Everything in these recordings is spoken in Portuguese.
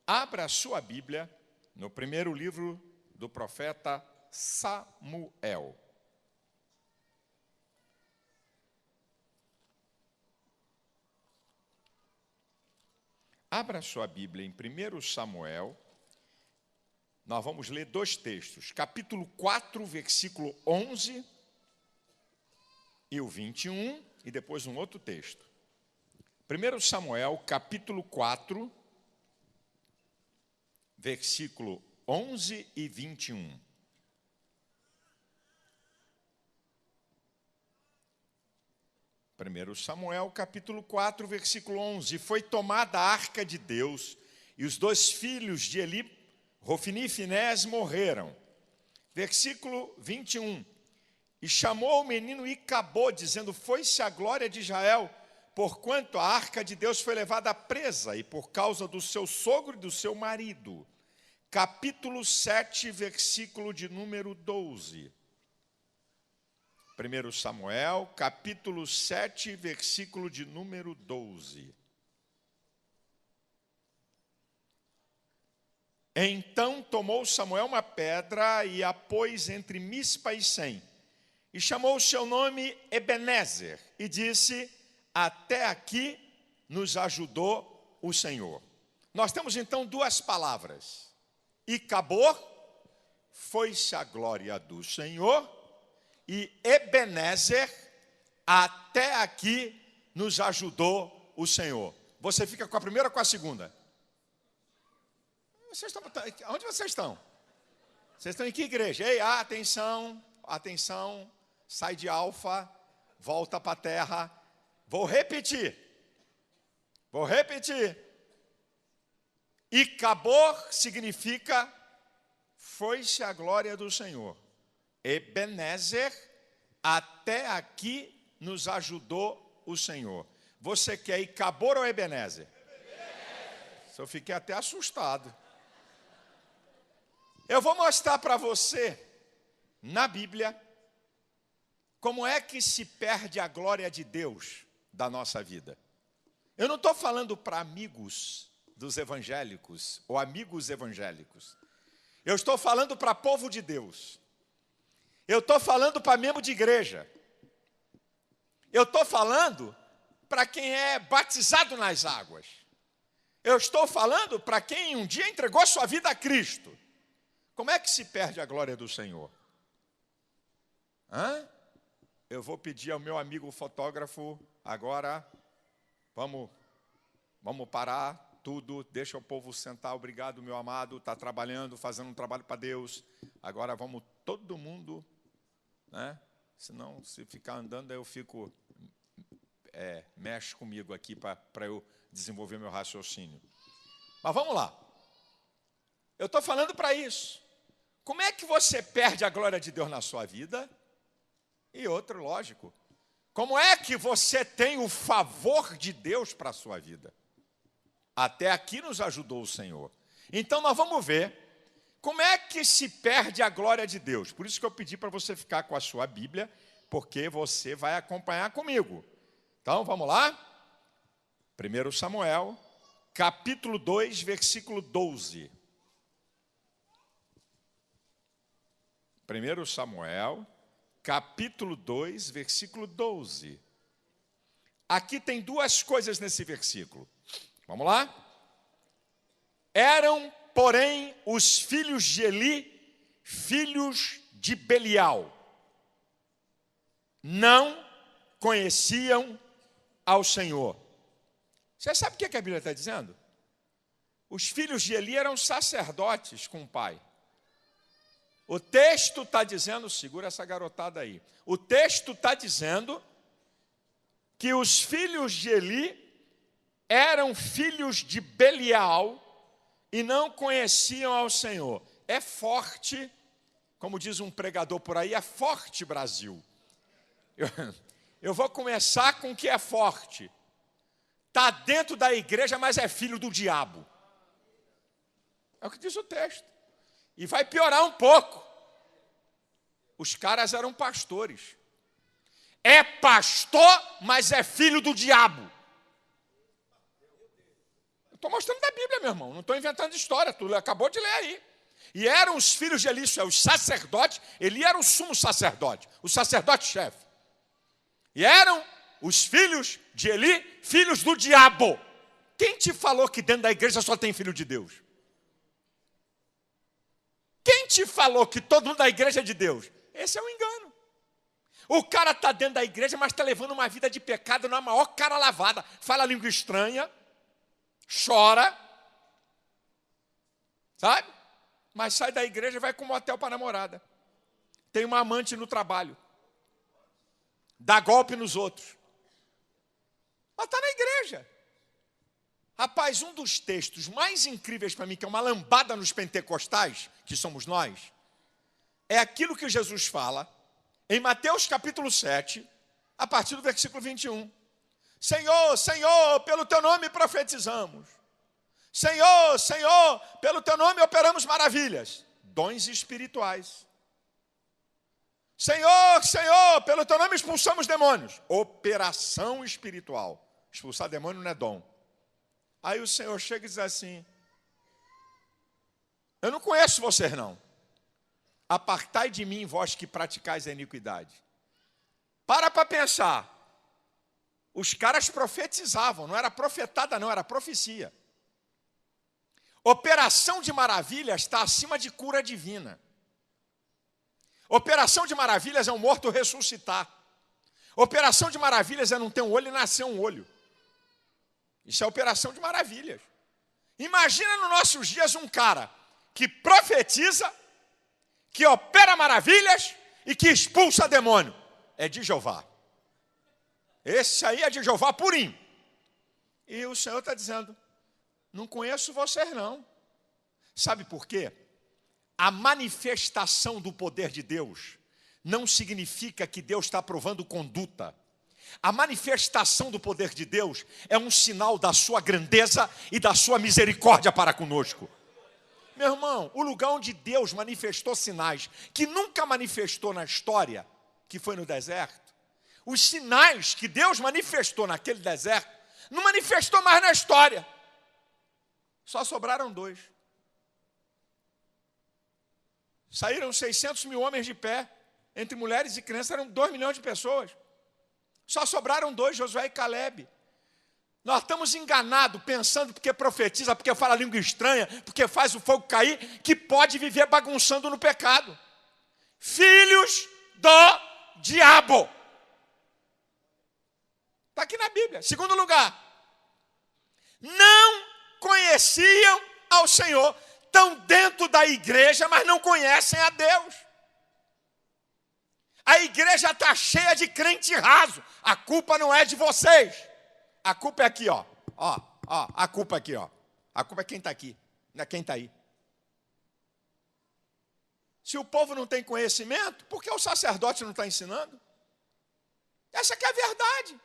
Abra a sua Bíblia no primeiro livro do profeta Samuel. Abra a sua Bíblia em 1 Samuel. Nós vamos ler dois textos, capítulo 4, versículo 11 e o 21, e depois um outro texto. 1 Samuel, capítulo 4, versículo 11 e 21. Primeiro Samuel, capítulo 4, versículo 11. Foi tomada a arca de Deus, e os dois filhos de Eli, Rofni e Finés, morreram. Versículo 21. E chamou o menino e acabou, dizendo: foi-se a glória de Israel, porquanto a arca de Deus foi levada presa, e por causa do seu sogro e do seu marido. Capítulo 7, versículo de número 12. 1 Samuel, capítulo 7, versículo de número 12. Então tomou Samuel uma pedra e a pôs entre Mispa e Sem, e chamou o seu nome Ebenezer, e disse: até aqui nos ajudou o Senhor. Nós temos então duas palavras. E acabou, foi-se a glória do Senhor, e Ebenezer, até aqui nos ajudou o Senhor. Você fica com a primeira ou com a segunda? Onde vocês estão? Vocês estão em que igreja? Ei, atenção, atenção, sai de alfa, volta para a terra. Vou repetir. E acabou significa foi-se a glória do Senhor. Ebenezer, até aqui nos ajudou o Senhor. Você quer Icabor ou Ebenezer? Eu fiquei até assustado. Eu vou mostrar para você, na Bíblia, como é que se perde a glória de Deus da nossa vida. Eu não estou falando para amigos dos evangélicos ou amigos evangélicos. Eu estou falando para povo de Deus. Eu estou falando para membro de igreja. Eu estou falando para quem é batizado nas águas. Eu estou falando para quem um dia entregou sua vida a Cristo. Como é que se perde a glória do Senhor? Eu vou pedir ao meu amigo fotógrafo agora, vamos parar tudo, deixa o povo sentar. Obrigado, meu amado, está trabalhando, fazendo um trabalho para Deus. Agora vamos todo mundo, né? Senão, se ficar andando, eu fico, mexe comigo aqui para eu desenvolver meu raciocínio. Mas vamos lá. Eu estou falando para isso. Como é que você perde a glória de Deus na sua vida? E outro, lógico, como é que você tem o favor de Deus para a sua vida? Até aqui nos ajudou o Senhor. Então nós vamos ver como é que se perde a glória de Deus. Por isso que eu pedi para você ficar com a sua Bíblia, porque você vai acompanhar comigo. Então vamos lá? 1 Samuel, capítulo 2, versículo 12. 1 Samuel, capítulo 2, versículo 12. Aqui tem duas coisas nesse versículo. Vamos lá? Eram, porém, os filhos de Eli, filhos de Belial. Não conheciam ao Senhor. Você sabe o que a Bíblia está dizendo? Os filhos de Eli eram sacerdotes com o pai. O texto está dizendo, segura essa garotada aí. O texto está dizendo que os filhos de Eli eram filhos de Belial e não conheciam ao Senhor. É forte, como diz um pregador por aí, é forte, Brasil. Eu vou começar com o que é forte. Está dentro da igreja, mas é filho do diabo. É o que diz o texto. E vai piorar um pouco. Os caras eram pastores. É pastor, mas é filho do diabo. Estou mostrando da Bíblia, meu irmão. Não estou inventando história. Tu acabou de ler aí. E eram os filhos de Eli, os sacerdotes. Eli era o sumo sacerdote, o sacerdote-chefe. E eram os filhos de Eli, filhos do diabo. Quem te falou que dentro da igreja só tem filho de Deus? Quem te falou que todo mundo da igreja é de Deus? Esse é um engano. O cara está dentro da igreja, mas está levando uma vida de pecado na maior cara lavada. Fala língua estranha, chora, sabe? Mas sai da igreja e vai com um motel para namorada. Tem uma amante no trabalho. Dá golpe nos outros. Mas está na igreja. Rapaz, um dos textos mais incríveis para mim, que é uma lambada nos pentecostais, que somos nós, é aquilo que Jesus fala em Mateus capítulo 7, a partir do versículo 21. Senhor, Senhor, pelo teu nome profetizamos. Senhor, Senhor, pelo teu nome operamos maravilhas. Dons espirituais. Senhor, Senhor, pelo teu nome expulsamos demônios. Operação espiritual. Expulsar demônio não é dom. Aí o Senhor chega e diz assim: eu não conheço vocês não. Apartai de mim, vós que praticais a iniquidade. Para pensar. Os caras profetizavam, não era profetada não, era profecia. Operação de maravilhas está acima de cura divina. Operação de maravilhas é um morto ressuscitar. Operação de maravilhas é não ter um olho e nascer um olho. Isso é operação de maravilhas. Imagina nos nossos dias um cara que profetiza, que opera maravilhas e que expulsa demônio. É de Jeová. Esse aí é de Jeová purinho. E o Senhor está dizendo: não conheço vocês não. Sabe por quê? A manifestação do poder de Deus não significa que Deus está provando conduta. A manifestação do poder de Deus é um sinal da sua grandeza e da sua misericórdia para conosco. Meu irmão, o lugar onde Deus manifestou sinais que nunca manifestou na história, que foi no deserto, os sinais que Deus manifestou naquele deserto, não manifestou mais na história. Só sobraram 2. Saíram 600 mil homens de pé, entre mulheres e crianças, eram 2 milhões de pessoas. Só sobraram 2, Josué e Calebe. Nós estamos enganados, pensando porque profetiza, porque fala língua estranha, porque faz o fogo cair, que pode viver bagunçando no pecado. Filhos do diabo. Está aqui na Bíblia. Segundo lugar, não conheciam ao Senhor. Estão dentro da igreja, mas não conhecem a Deus. A igreja está cheia de crente raso. A culpa não é de vocês. A culpa é aqui, ó. A culpa é aqui, ó. A culpa é quem está aqui, não é quem está aí. Se o povo não tem conhecimento, por que o sacerdote não está ensinando? Essa que é a verdade.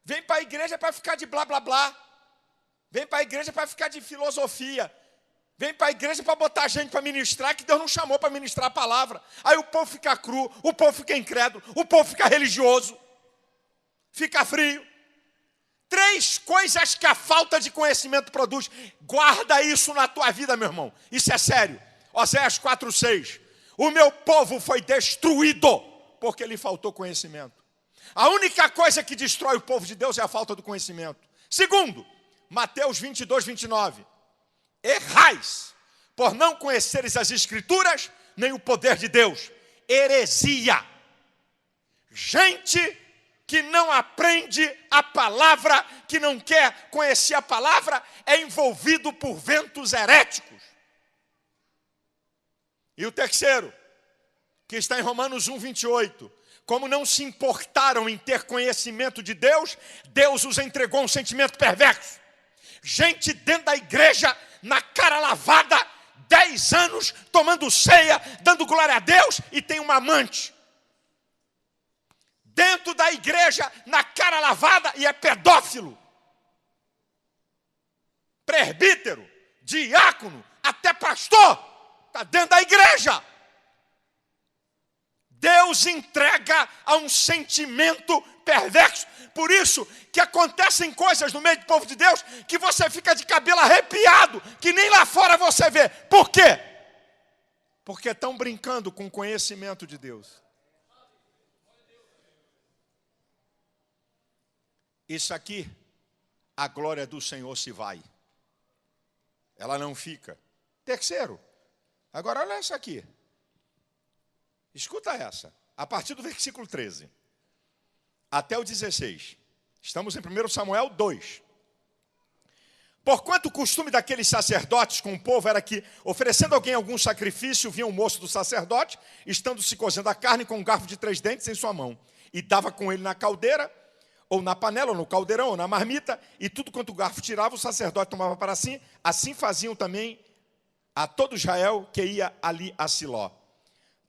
Vem para a igreja para ficar de blá, blá, blá. Vem para a igreja para ficar de filosofia. Vem para a igreja para botar gente para ministrar, que Deus não chamou para ministrar a palavra. Aí o povo fica cru, o povo fica incrédulo, o povo fica religioso, fica frio. 3 coisas que a falta de conhecimento produz. Guarda isso na tua vida, meu irmão. Isso é sério. Oséias 4:6. O meu povo foi destruído porque lhe faltou conhecimento. A única coisa que destrói o povo de Deus é a falta do conhecimento. Segundo, Mateus 22:29. Errais, por não conheceres as Escrituras, nem o poder de Deus. Heresia. Gente que não aprende a palavra, que não quer conhecer a palavra, é envolvido por ventos heréticos. E o terceiro, que está em Romanos 1:28. Como não se importaram em ter conhecimento de Deus, Deus os entregou um sentimento perverso. Gente dentro da igreja, na cara lavada, 10 anos, tomando ceia, dando glória a Deus, e tem uma amante. Dentro da igreja, na cara lavada, e é pedófilo. Presbítero, diácono, até pastor, está dentro da igreja. Deus entrega a um sentimento perverso. Por isso que acontecem coisas no meio do povo de Deus que você fica de cabelo arrepiado, que nem lá fora você vê. Por quê? Porque estão brincando com o conhecimento de Deus. Isso aqui, a glória do Senhor se vai. Ela não fica. Terceiro, agora olha essa aqui. Escuta essa. A partir do versículo 13 até o 16. Estamos em 1 Samuel 2. Porquanto o costume daqueles sacerdotes com o povo era que, oferecendo a alguém algum sacrifício, vinha o moço do sacerdote, estando se cozendo a carne com um garfo de 3 dentes em sua mão, e dava com ele na caldeira, ou na panela, ou no caldeirão, ou na marmita, e tudo quanto o garfo tirava, o sacerdote tomava para si. Assim faziam também a todo Israel que ia ali a Siló.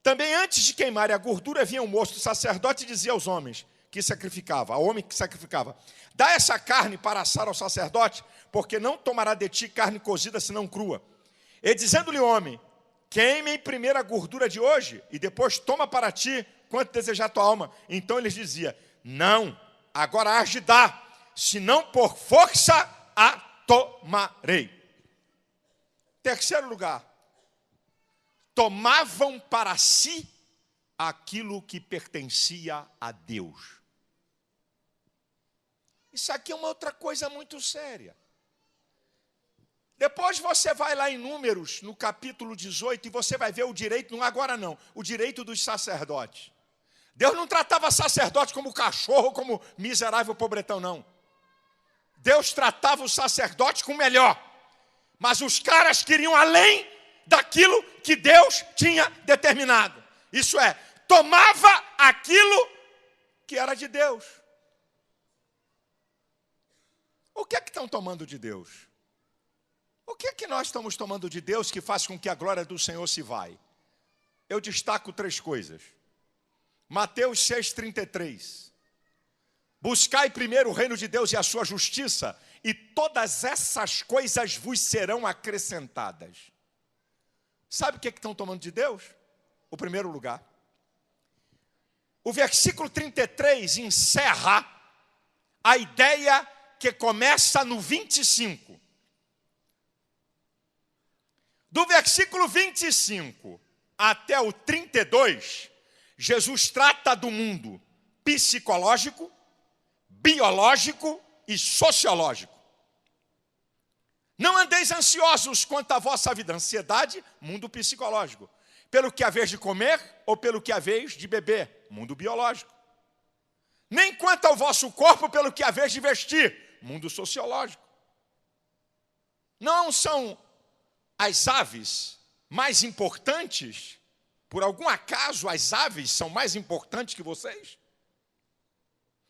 Também antes de queimarem a gordura, vinha o moço do sacerdote e dizia aos homens que sacrificava, ao homem que sacrificava: dá essa carne para assar ao sacerdote, porque não tomará de ti carne cozida, senão crua. E dizendo-lhe o homem: queime primeiro a gordura de hoje, e depois toma para ti quanto desejar tua alma. Então ele dizia: não, agora hás de dar, senão por força a tomarei. Terceiro lugar, tomavam para si aquilo que pertencia a Deus. Isso aqui é uma outra coisa muito séria. Depois você vai lá em Números, no capítulo 18, e você vai ver o direito, não agora não, o direito dos sacerdotes. Deus não tratava sacerdote como cachorro, como miserável pobretão, não. Deus tratava os sacerdotes com o melhor. Mas os caras queriam além daquilo que Deus tinha determinado. Isso é, tomava aquilo que era de Deus. O que é que estão tomando de Deus? O que é que nós estamos tomando de Deus que faz com que a glória do Senhor se vai? Eu destaco 3 coisas. Mateus 6,33. Buscai primeiro o reino de Deus e a sua justiça, e todas essas coisas vos serão acrescentadas. Sabe o que é que estão tomando de Deus? O primeiro lugar. O versículo 33 encerra a ideia que começa no 25. Do versículo 25 até o 32, Jesus trata do mundo psicológico, biológico e sociológico. Não andeis ansiosos quanto à vossa vida. Ansiedade, mundo psicológico. Pelo que haveis de comer ou pelo que haveis de beber, mundo biológico. Nem quanto ao vosso corpo, pelo que haveis de vestir, mundo sociológico. Não são as aves mais importantes? Por algum acaso as aves são mais importantes que vocês?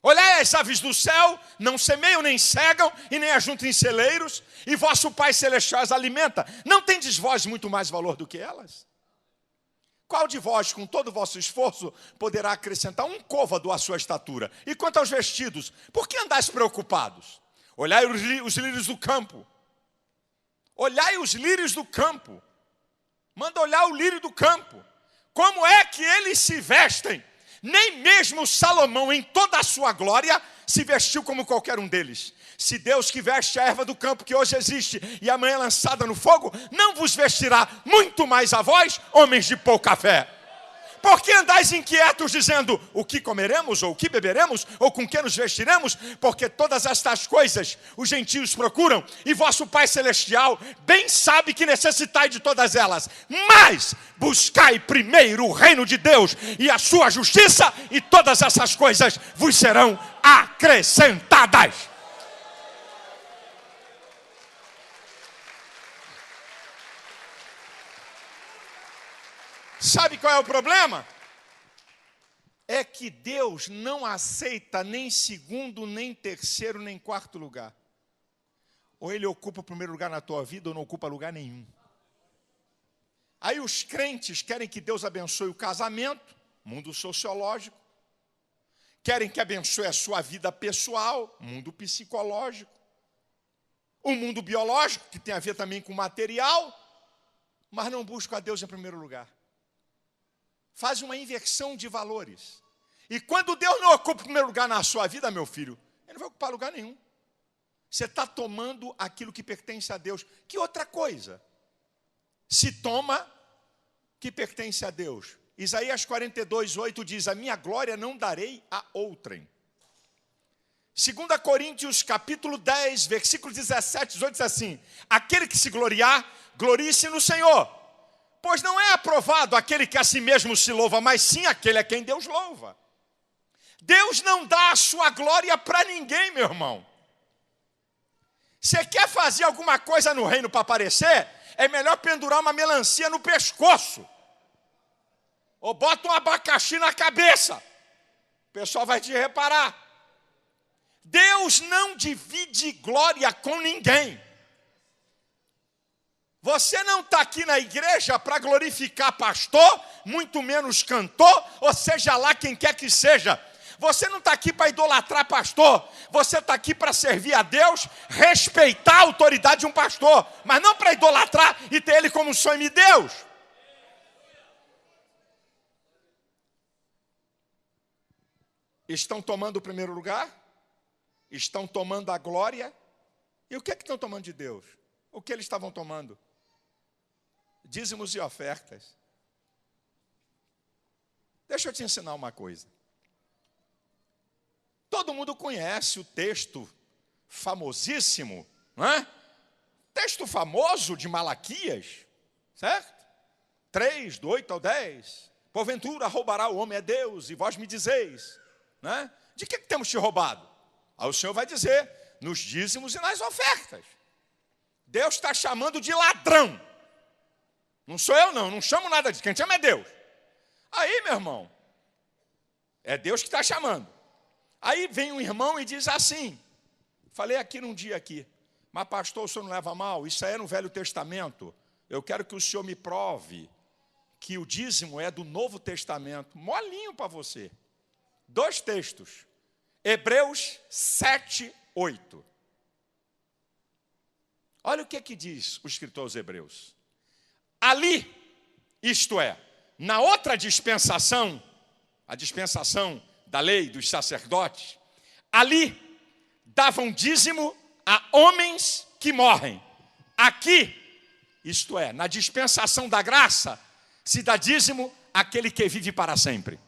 Olhai as aves do céu, não semeiam nem cegam, e nem ajuntam em celeiros, e vosso Pai Celestial as alimenta. Não tendes vós muito mais valor do que elas? Qual de vós, com todo o vosso esforço, poderá acrescentar um côvado à sua estatura? E quanto aos vestidos, por que andais preocupados? Olhai os lírios do campo. Olhai os lírios do campo. Manda olhar o lírio do campo. Como é que eles se vestem? Nem mesmo Salomão, em toda a sua glória, se vestiu como qualquer um deles. Se Deus que veste a erva do campo que hoje existe e amanhã é lançada no fogo, não vos vestirá muito mais a vós, homens de pouca fé. Por que andais inquietos dizendo, o que comeremos, ou o que beberemos, ou com que nos vestiremos? Porque todas estas coisas os gentios procuram, e vosso Pai Celestial bem sabe que necessitai de todas elas. Mas buscai primeiro o reino de Deus e a sua justiça, e todas essas coisas vos serão acrescentadas. Sabe qual é o problema? É que Deus não aceita nem segundo, nem terceiro, nem quarto lugar. Ou Ele ocupa o primeiro lugar na tua vida, ou não ocupa lugar nenhum. Aí os crentes querem que Deus abençoe o casamento, mundo sociológico. Querem que abençoe a sua vida pessoal, mundo psicológico. O mundo biológico, que tem a ver também com material, mas não buscam a Deus em primeiro lugar. faz uma inversão de valores. E quando Deus não ocupa o primeiro lugar na sua vida, meu filho, Ele não vai ocupar lugar nenhum. Você está tomando aquilo que pertence a Deus. Que outra coisa se toma que pertence a Deus? Isaías 42:8 diz: a minha glória não darei a outrem. 2 Coríntios capítulo 10, versículo 17, 18 diz assim: aquele que se gloriar, glorie-se no Senhor. Pois não é aprovado aquele que a si mesmo se louva, mas sim aquele a quem Deus louva. Deus não dá a sua glória para ninguém, meu irmão. Você quer fazer alguma coisa no reino para aparecer? É melhor pendurar uma melancia no pescoço. Ou bota um abacaxi na cabeça. O pessoal vai te reparar. Deus não divide glória com ninguém. Você não está aqui na igreja para glorificar pastor, muito menos cantor, ou seja lá quem quer que seja. Você não está aqui para idolatrar pastor. Você está aqui para servir a Deus, respeitar a autoridade de um pastor, mas não para idolatrar e ter ele como sonho de Deus. Estão tomando o primeiro lugar? Estão tomando a glória? E o que é que estão tomando de Deus? O que eles estavam tomando? Dízimos e ofertas. Deixa eu te ensinar uma coisa. Todo mundo conhece o texto famosíssimo, não é? Texto famoso de Malaquias, certo? 3, do 8 ao 10. Porventura roubará o homem a Deus, e vós me dizeis, né? De que temos te roubado? Aí o Senhor vai dizer, nos dízimos e nas ofertas. Deus está chamando de ladrão. Não sou eu não chamo nada disso, quem chama é Deus. Aí, meu irmão, é Deus que está chamando. Aí vem um irmão e diz assim, falei aqui num dia aqui, mas pastor, o senhor não leva mal? Isso aí é no Velho Testamento. Eu quero que o senhor me prove que o dízimo é do Novo Testamento. Molinho para você. 2 textos. Hebreus 7, 8. Olha o que diz o escritor aos Hebreus. Ali, isto é, na outra dispensação, a dispensação da lei dos sacerdotes, ali davam dízimo a homens que morrem. Aqui, isto é, na dispensação da graça, se dá dízimo àquele que vive para sempre.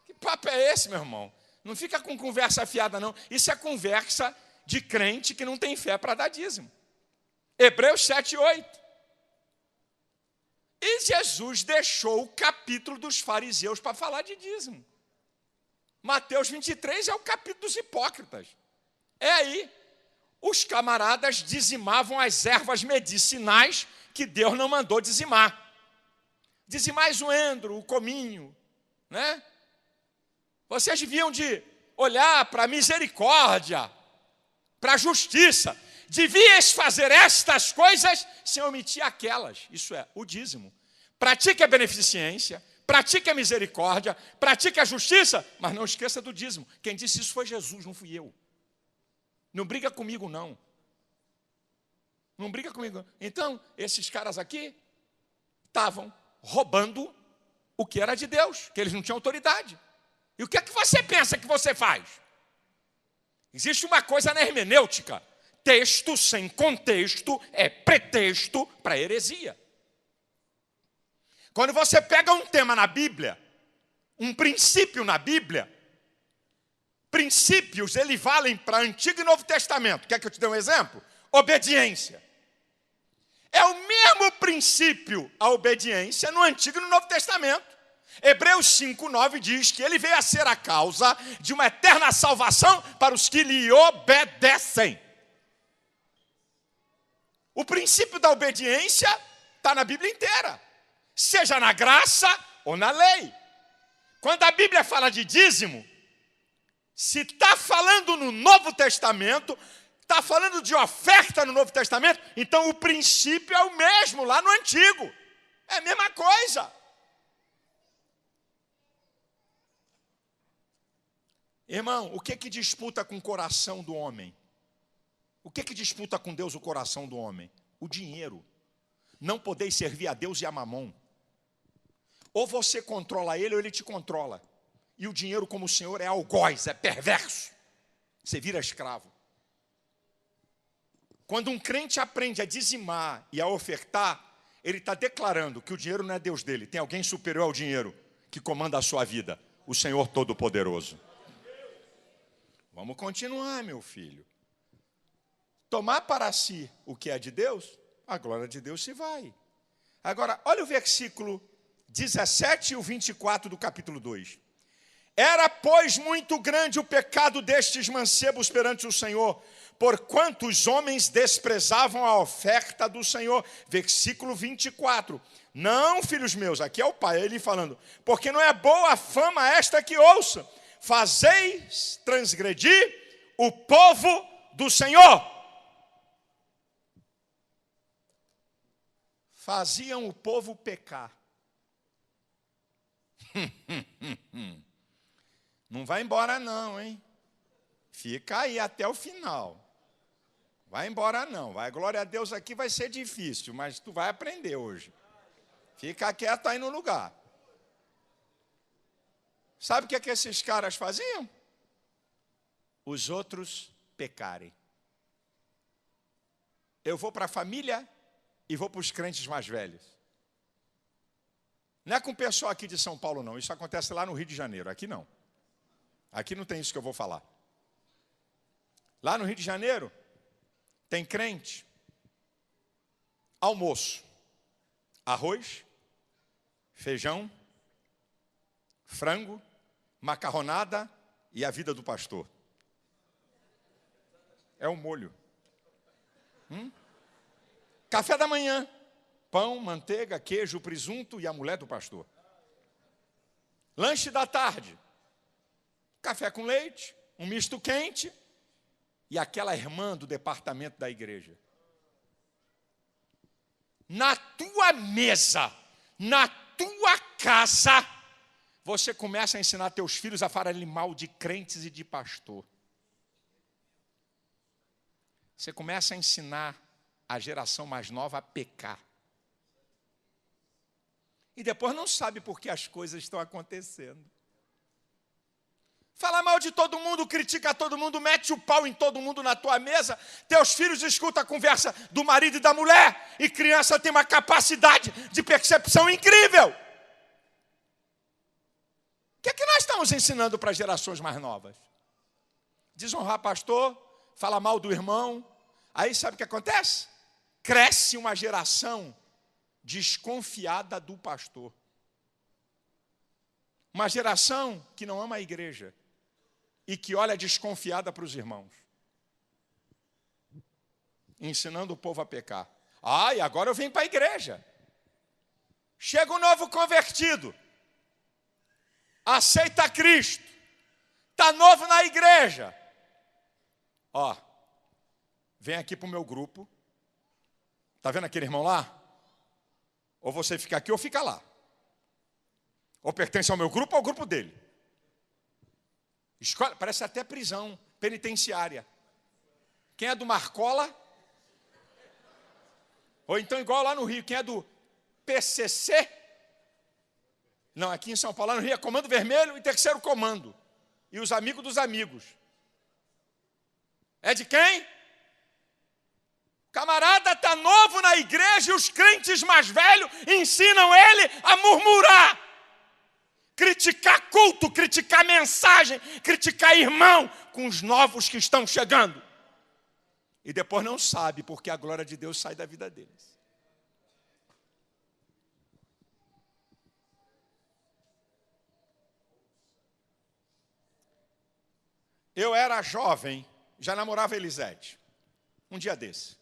Que papo é esse, meu irmão? Não fica com conversa fiada, não. Isso é conversa de crente que não tem fé para dar dízimo. Hebreus 7, 8. E Jesus deixou o capítulo dos fariseus para falar de dízimo. Mateus 23 é o capítulo dos hipócritas. É aí. Os camaradas dizimavam as ervas medicinais que Deus não mandou dizimar. Dizimais o endro, o cominho, né? Vocês deviam de olhar para a misericórdia, para a justiça. Devias fazer estas coisas sem omitir aquelas. Isso é, o dízimo. Pratique a beneficência, pratique a misericórdia, pratique a justiça, mas não esqueça do dízimo. Quem disse isso foi Jesus, não fui eu. Não briga comigo, não. Não briga comigo. Então, esses caras aqui estavam roubando o que era de Deus, que eles não tinham autoridade. E o que é que você pensa que você faz? Existe uma coisa na hermenêutica. Texto sem contexto é pretexto para heresia. Quando você pega um tema na Bíblia, um princípio na Bíblia, princípios, eles valem para Antigo e Novo Testamento. Quer que eu te dê um exemplo? Obediência. É o mesmo princípio, a obediência, no Antigo e no Novo Testamento. Hebreus 5:9 diz que ele veio a ser a causa de uma eterna salvação para os que lhe obedecem. O princípio da obediência está na Bíblia inteira, seja na graça ou na lei. Quando a Bíblia fala de dízimo, se está falando no Novo Testamento, está falando de oferta no Novo Testamento, então o princípio é o mesmo lá no Antigo. É a mesma coisa. Irmão, o que disputa com o coração do homem? O que disputa com Deus o coração do homem? O dinheiro. Não podeis servir a Deus e a Mamon. Ou você controla ele, ou ele te controla. E o dinheiro, como o Senhor, é algoz, é perverso. Você vira escravo. Quando um crente aprende a dizimar e a ofertar, ele está declarando que o dinheiro não é Deus dele. Tem alguém superior ao dinheiro que comanda a sua vida. O Senhor Todo-Poderoso. Vamos continuar, meu filho. Tomar para si o que é de Deus, a glória de Deus se vai. Agora, olha o versículo 17 e o 24 do capítulo 2. Era, pois, muito grande o pecado destes mancebos perante o Senhor, porquanto os homens desprezavam a oferta do Senhor. Versículo 24. Não, filhos meus, aqui é o pai, ele falando, porque não é boa a fama esta que ouça. Fazeis transgredir o povo do Senhor. Faziam o povo pecar. Não vai embora não, hein? Fica aí até o final. Vai embora não. Vai, glória a Deus, aqui vai ser difícil, mas tu vai aprender hoje. Fica quieto aí no lugar. Sabe o que é que esses caras faziam? Os outros pecarem. Eu vou para a família e vou para os crentes mais velhos. Não é com o pessoal aqui de São Paulo, não. Isso acontece lá no Rio de Janeiro. Aqui não. Aqui não tem isso que eu vou falar. Lá no Rio de Janeiro, tem crente, almoço, arroz, feijão, frango, macarronada e a vida do pastor. É o molho. Café da manhã, pão, manteiga, queijo, presunto e a mulher do pastor. Lanche da tarde, café com leite, um misto quente e aquela irmã do departamento da igreja. Na tua mesa, na tua casa, você começa a ensinar teus filhos a falarem mal de crentes e de pastor. Você começa a ensinar a geração mais nova a pecar. E depois não sabe por que as coisas estão acontecendo. Fala mal de todo mundo, critica todo mundo, mete o pau em todo mundo na tua mesa. Teus filhos escutam a conversa do marido e da mulher. E criança tem uma capacidade de percepção incrível. O que é que nós estamos ensinando para as gerações mais novas? Desonrar pastor, falar mal do irmão. Aí sabe o que acontece? Cresce uma geração desconfiada do pastor. Uma geração que não ama a igreja e que olha desconfiada para os irmãos. Ensinando o povo a pecar. E agora eu venho para a igreja. Chega um novo convertido. Aceita Cristo. Está novo na igreja. Vem aqui para o meu grupo. Está vendo aquele irmão lá? Ou você fica aqui ou fica lá. Ou pertence ao meu grupo ou ao grupo dele. Escolhe, parece até prisão penitenciária. Quem é do Marcola? Ou então igual lá no Rio, quem é do PCC? Não, aqui em São Paulo, lá no Rio é Comando Vermelho e Terceiro Comando. E os amigos dos amigos. É de quem? Camarada está novo na igreja e os crentes mais velhos ensinam ele a murmurar. Criticar culto, criticar mensagem, criticar irmão com os novos que estão chegando. E depois não sabe porque a glória de Deus sai da vida deles. Eu era jovem, já namorava Elisete. Um dia desse.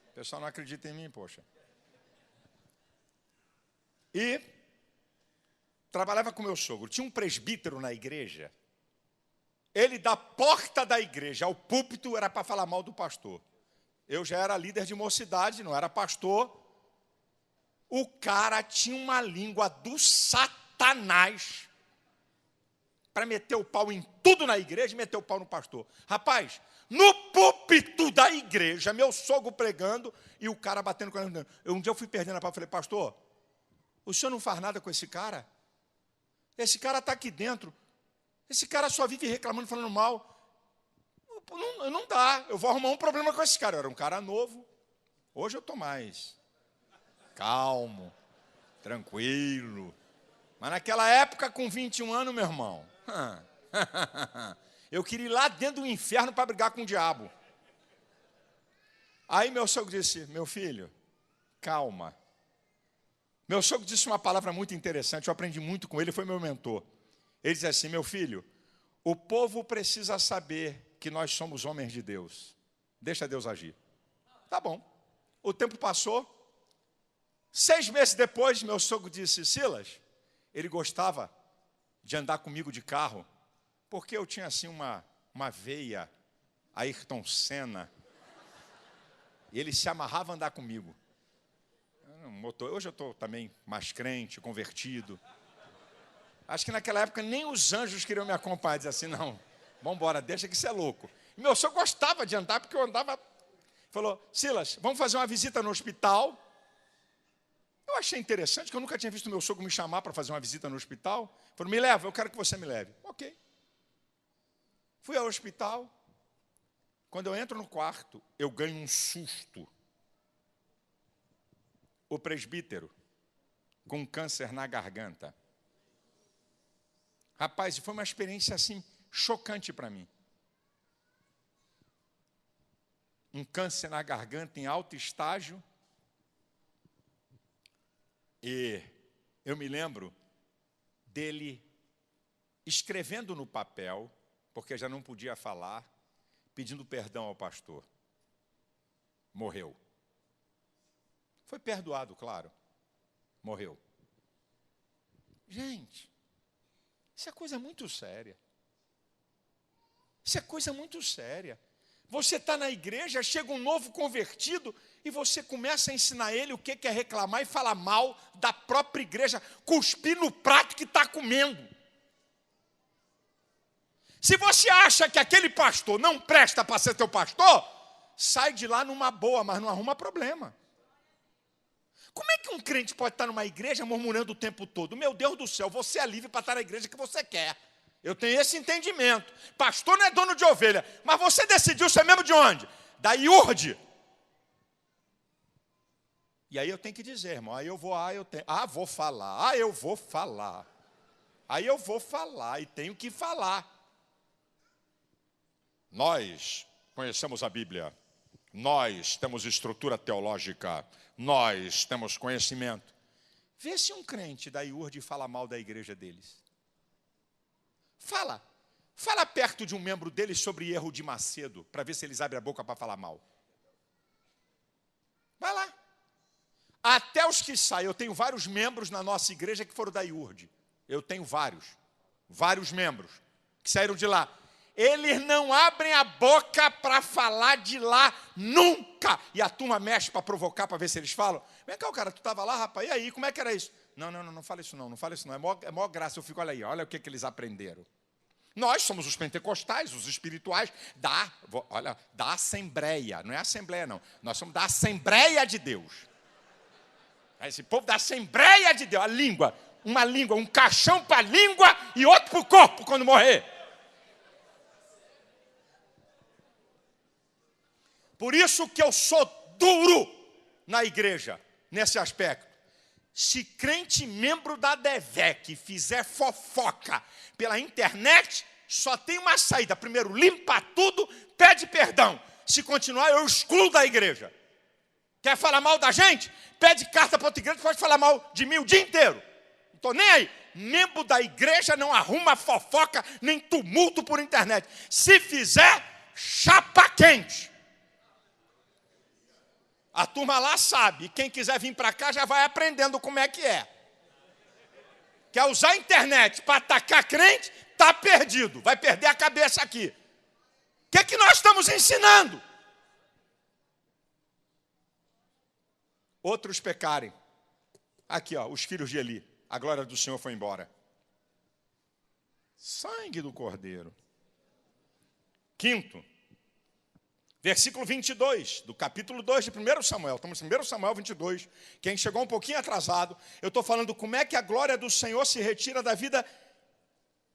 O pessoal não acredita em mim, poxa. E trabalhava com meu sogro. Tinha um presbítero na igreja. Ele, da porta da igreja ao púlpito, era para falar mal do pastor. Eu já era líder de mocidade, não era pastor. O cara tinha uma língua do Satanás para meter o pau em tudo na igreja e meter o pau no pastor. Rapaz, no púlpito da igreja, meu sogro pregando e o cara batendo com ele. Um dia eu fui perdendo a palavra, falei, pastor, o senhor não faz nada com esse cara? Esse cara está aqui dentro. Esse cara só vive reclamando, falando mal. Não dá, eu vou arrumar um problema com esse cara. Eu era um cara novo. Hoje eu estou mais calmo, tranquilo. Mas naquela época, com 21 anos, meu irmão, eu queria ir lá dentro do inferno para brigar com o diabo. Aí meu sogro disse, meu filho, calma. Meu sogro disse uma palavra muito interessante, eu aprendi muito com ele, foi meu mentor. Ele disse assim, meu filho, o povo precisa saber que nós somos homens de Deus. Deixa Deus agir. Tá bom. O tempo passou. 6 meses depois, meu sogro disse, Silas, ele gostava de andar comigo de carro, porque eu tinha assim uma veia Ayrton Senna. E ele se amarrava a andar comigo. Hoje eu estou também mais crente, convertido. Acho que naquela época nem os anjos queriam me acompanhar. Dizer assim, não, vamos embora, deixa que isso é louco. E meu sogro gostava de andar, porque eu andava... Falou, Silas, vamos fazer uma visita no hospital. Eu achei interessante, que eu nunca tinha visto meu sogro me chamar para fazer uma visita no hospital. Falou, me leva, eu quero que você me leve. Ok. Fui ao hospital. Quando eu entro no quarto, eu ganho um susto. O presbítero, com câncer na garganta. Rapaz, foi uma experiência assim, chocante para mim. Um câncer na garganta em alto estágio. E eu me lembro dele escrevendo no papel, porque já não podia falar, pedindo perdão ao pastor. Morreu. Foi perdoado, claro. Morreu. Gente, isso é coisa muito séria. Isso é coisa muito séria. Você está na igreja, chega um novo convertido e você começa a ensinar ele o que é reclamar e falar mal da própria igreja, cuspir no prato que está comendo. Se você acha que aquele pastor não presta para ser teu pastor, sai de lá numa boa, mas não arruma problema. Como é que um crente pode estar numa igreja murmurando o tempo todo? Meu Deus do céu, você é livre para estar na igreja que você quer. Eu tenho esse entendimento. Pastor não é dono de ovelha, mas você decidiu ser mesmo de onde? Da IURD. E aí eu tenho que dizer, irmão, vou falar, eu vou falar. Aí eu vou falar e tenho que falar. Nós conhecemos a Bíblia. Nós temos estrutura teológica. Nós temos conhecimento. Vê se um crente da IURD fala mal da igreja deles. Fala perto de um membro deles sobre erro de Macedo, para ver se eles abrem a boca para falar mal. Vai lá. Até os que saem, eu tenho vários membros na nossa igreja que foram da IURD. Eu tenho vários membros que saíram de lá. Eles não abrem a boca para falar de lá nunca. E a turma mexe para provocar, para ver se eles falam. Vem cá, cara, tu estava lá, rapaz, e aí, como é que era isso? Não fala isso não, é maior graça. Eu fico, olha o que eles aprenderam. Nós somos os pentecostais, os espirituais da Assembleia. Não é Assembleia, não. Nós somos da Assembleia de Deus. Esse povo da Assembleia de Deus. Uma língua, um caixão para a língua e outro para o corpo quando morrer. Por isso que eu sou duro na igreja, nesse aspecto. Se crente membro da DEVEC fizer fofoca pela internet, só tem uma saída. Primeiro, limpa tudo, pede perdão. Se continuar, eu excluo da igreja. Quer falar mal da gente? Pede carta para outra igreja, pode falar mal de mim o dia inteiro. Não estou nem aí. Membro da igreja não arruma fofoca, nem tumulto por internet. Se fizer, chapa quente. A turma lá sabe, quem quiser vir para cá já vai aprendendo como é que é. Quer usar a internet para atacar crente, está perdido, vai perder a cabeça aqui. O que é que nós estamos ensinando? Outros pecarem. Aqui, ó, os filhos de Eli, a glória do Senhor foi embora. Sangue do Cordeiro. Quinto, Versículo 22, do capítulo 2 de 1 Samuel. Estamos em 1 Samuel 22. Quem chegou um pouquinho atrasado, eu estou falando como é que a glória do Senhor se retira da vida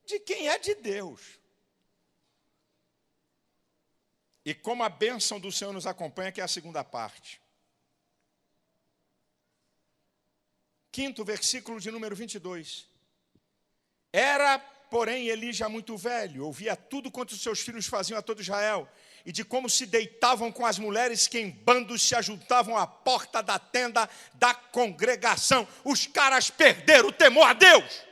de quem é de Deus. E como a bênção do Senhor nos acompanha, que é a segunda parte. Quinto versículo de número 22. Era, porém, Eli já muito velho, ouvia tudo quanto os seus filhos faziam a todo Israel, e de como se deitavam com as mulheres que em bandos se ajuntavam à porta da tenda da congregação. Os caras perderam o temor a Deus.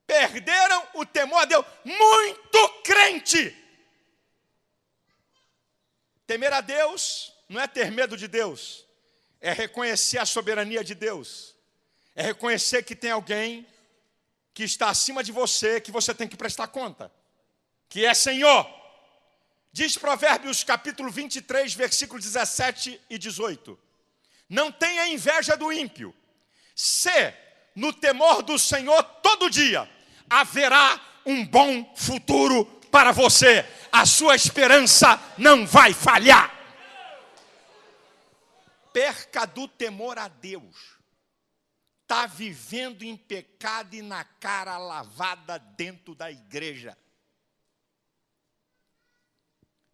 Perderam o temor a Deus. Muito crente. Temer a Deus não é ter medo de Deus. É reconhecer a soberania de Deus. É reconhecer que tem alguém que está acima de você, que você tem que prestar conta. Que é Senhor. Diz Provérbios capítulo 23, versículos 17 e 18. Não tenha inveja do ímpio. Se no temor do Senhor todo dia haverá um bom futuro para você. A sua esperança não vai falhar. Perca do temor a Deus. Está vivendo em pecado e na cara lavada dentro da igreja.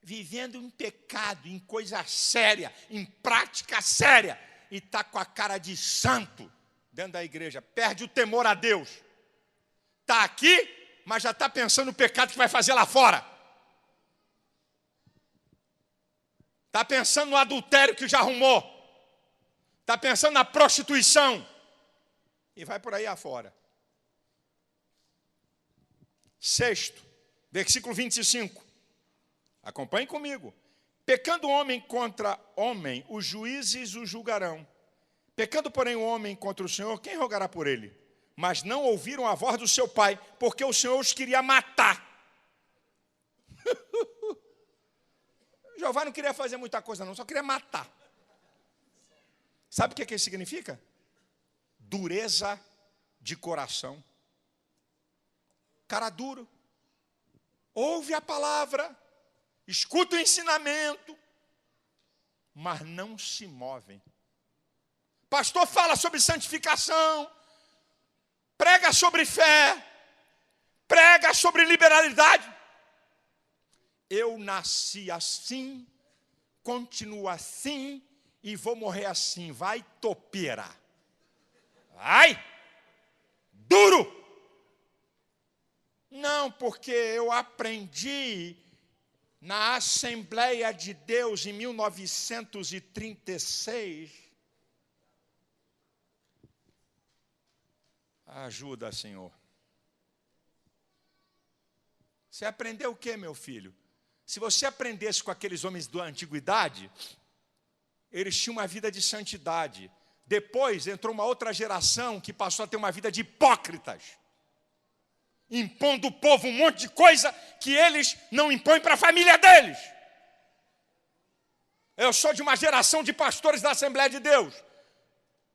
Vivendo em pecado, em coisa séria, em prática séria. E está com a cara de santo dentro da igreja. Perde o temor a Deus. Está aqui, mas já está pensando no pecado que vai fazer lá fora. Está pensando no adultério que já arrumou. Está pensando na prostituição. E vai por aí afora. Sexto, versículo 25. Acompanhe comigo. Pecando homem contra homem, os juízes o julgarão. Pecando, porém, o homem contra o Senhor, quem rogará por ele? Mas não ouviram a voz do seu pai, porque o Senhor os queria matar. Jeová não queria fazer muita coisa não, só queria matar. Sabe o que isso significa? Dureza de coração. Cara duro. Ouve a palavra, escuta o ensinamento, mas não se movem. Pastor fala sobre santificação, prega sobre fé, prega sobre liberalidade. Eu nasci assim, continuo assim e vou morrer assim. Vai, topeira. Vai, duro. Não, porque eu aprendi na Assembleia de Deus em 1936. Ajuda, Senhor. Você aprendeu o que, meu filho? Se você aprendesse com aqueles homens da antiguidade, eles tinham uma vida de santidade. Depois entrou uma outra geração que passou a ter uma vida de hipócritas, impondo o povo um monte de coisa que eles não impõem para a família deles. Eu sou de uma geração de pastores da Assembleia de Deus.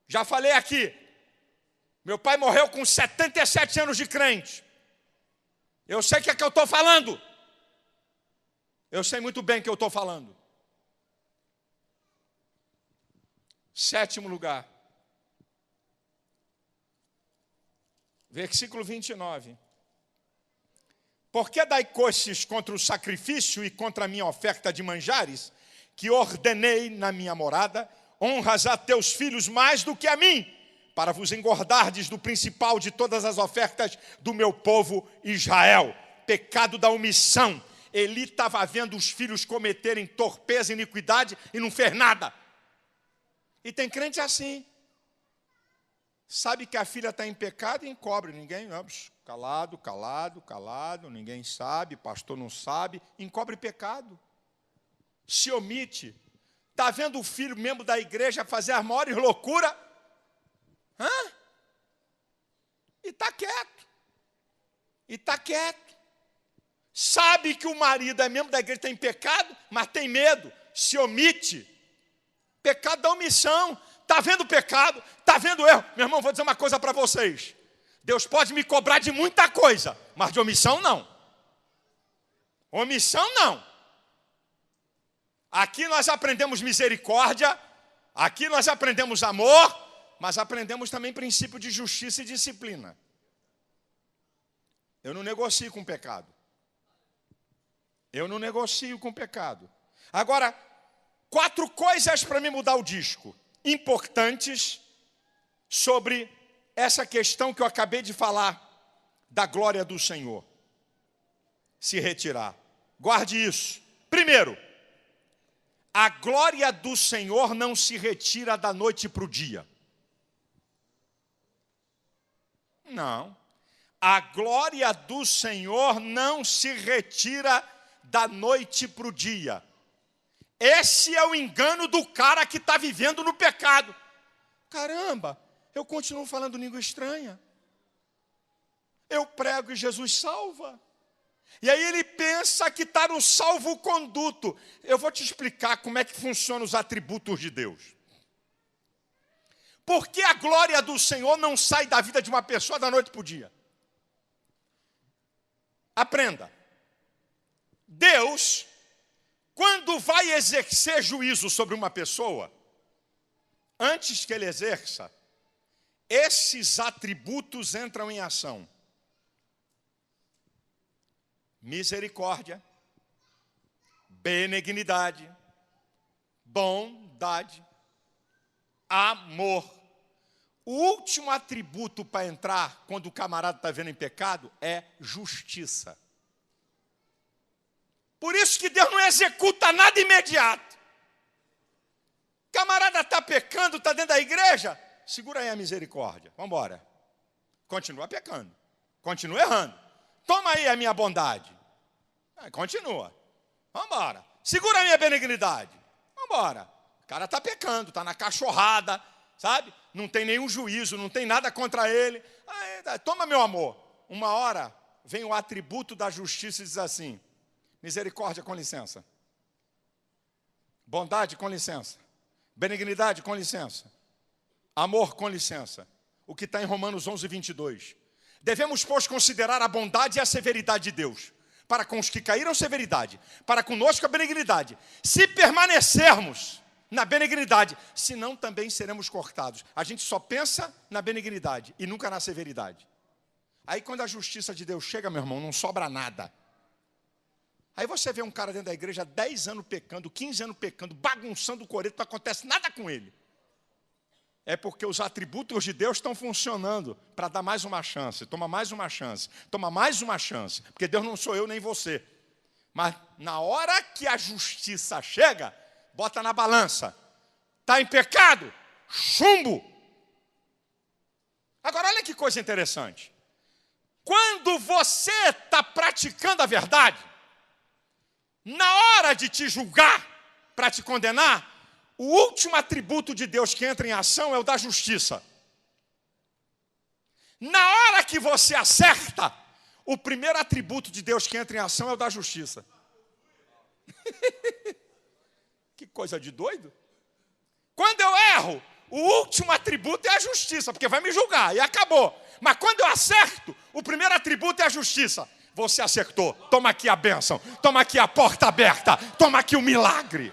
Já falei aqui. Meu pai morreu com 77 anos de crente. Eu sei o que é que eu estou falando. Eu sei muito bem o que eu estou falando. Sétimo lugar. Versículo 29. Porque dai coices contra o sacrifício e contra a minha oferta de manjares, que ordenei na minha morada, honras a teus filhos mais do que a mim, para vos engordardes do principal de todas as ofertas do meu povo Israel. Pecado da omissão. Eli estava vendo os filhos cometerem torpeza e iniquidade e não fez nada. E tem crente assim. Sabe que a filha está em pecado e encobre. Ninguém, calado, calado, calado, ninguém sabe, pastor não sabe, encobre pecado. Se omite. Está vendo o filho, membro da igreja, fazer as maiores loucuras. E está quieto. E está quieto. Sabe que o marido é membro da igreja, tem pecado, mas tem medo, se omite. Pecado da omissão. Está vendo o pecado, está vendo o erro. Meu irmão, vou dizer uma coisa para vocês. Deus pode me cobrar de muita coisa, mas de omissão não. Omissão não. Aqui nós aprendemos misericórdia, aqui nós aprendemos amor, mas aprendemos também princípio de justiça e disciplina. Eu não negocio com o pecado. Eu não negocio com o pecado. Agora, 4 coisas para me mudar o disco, importantes sobre essa questão que eu acabei de falar, da glória do Senhor se retirar. Guarde isso. Primeiro, a glória do Senhor não se retira da noite para o dia. Não. A glória do Senhor não se retira da noite para o dia. Esse é o engano do cara que está vivendo no pecado. Caramba, eu continuo falando língua estranha. Eu prego e Jesus salva. E aí ele pensa que está no salvo-conduto. Eu vou te explicar como é que funcionam os atributos de Deus. Por que a glória do Senhor não sai da vida de uma pessoa da noite para o dia? Aprenda. Deus, quando vai exercer juízo sobre uma pessoa, antes que ele exerça, esses atributos entram em ação. Misericórdia, benignidade, bondade, amor. O último atributo para entrar, quando o camarada está vendo em pecado, é justiça. Por isso que Deus não executa nada imediato. O camarada está pecando, está dentro da igreja, segura aí a misericórdia, vamos embora. Continua pecando, continua errando. Toma aí a minha bondade. Continua. Vamos embora. Segura a minha benignidade. Vamos embora. O cara está pecando, está na cachorrada, sabe? Não tem nenhum juízo, não tem nada contra ele. Toma meu amor. Uma hora vem o atributo da justiça e diz assim: misericórdia, com licença. Bondade, com licença. Benignidade, com licença. Amor, com licença. O que está em Romanos 11, 22. Devemos, pois, considerar a bondade e a severidade de Deus. Para com os que caíram, severidade. Para conosco, a benignidade. Se permanecermos na benignidade, senão também seremos cortados. A gente só pensa na benignidade e nunca na severidade. Aí quando a justiça de Deus chega, meu irmão, não sobra nada. Aí você vê um cara dentro da igreja 10 anos pecando, 15 anos pecando, bagunçando o coreto, não acontece nada com ele. É porque os atributos de Deus estão funcionando para dar mais uma chance. Toma mais uma chance. Toma mais uma chance. Porque Deus não sou eu nem você. Mas na hora que a justiça chega, bota na balança. Está em pecado? Chumbo. Agora olha que coisa interessante. Quando você está praticando a verdade, na hora de te julgar, para te condenar, o último atributo de Deus que entra em ação é o da justiça. Na hora que você acerta, o primeiro atributo de Deus que entra em ação é o da justiça. Que coisa de doido. Quando eu erro, o último atributo é a justiça, porque vai me julgar e acabou. Mas quando eu acerto, o primeiro atributo é a justiça. Você acertou, toma aqui a bênção, toma aqui a porta aberta, toma aqui o milagre.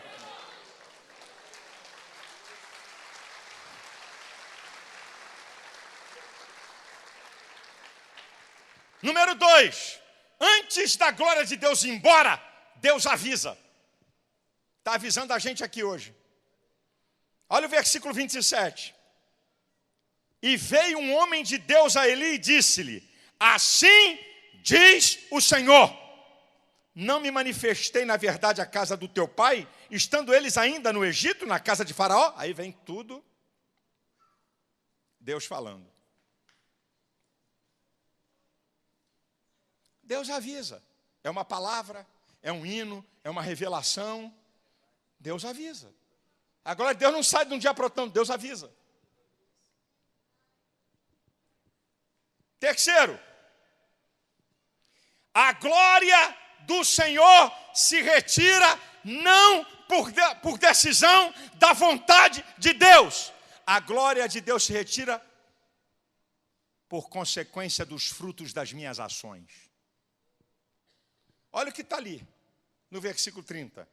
Número 2, antes da glória de Deus ir embora, Deus avisa. Está avisando a gente aqui hoje. Olha o versículo 27. E veio um homem de Deus a Eli e disse-lhe: assim diz o Senhor, não me manifestei na verdade à casa do teu pai, estando eles ainda no Egito, na casa de Faraó? Aí vem tudo Deus falando. Deus avisa. É uma palavra, é um hino, é uma revelação. Deus avisa. A glória de Deus não sai de um dia para outro, Deus avisa. Terceiro, a glória do Senhor se retira não por decisão da vontade de Deus. A glória de Deus se retira por consequência dos frutos das minhas ações. Olha o que está ali, no versículo 30.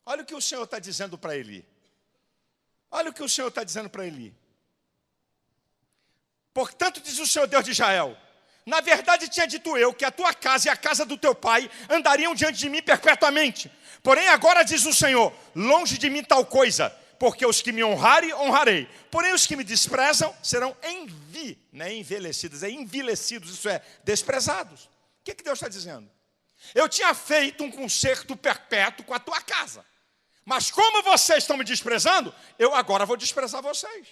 Olha o que o Senhor está dizendo para Eli. Olha o que o Senhor está dizendo para Eli. Portanto, diz o Senhor Deus de Israel, na verdade tinha dito eu que a tua casa e a casa do teu pai andariam diante de mim perpetuamente. Porém agora diz o Senhor, longe de mim tal coisa, porque os que me honrarem, honrarei. Porém os que me desprezam serão não é envelhecidos, é envilecidos, isso é, desprezados. O que Deus está dizendo? Eu tinha feito um concerto perpétuo com a tua casa. Mas como vocês estão me desprezando, eu agora vou desprezar vocês.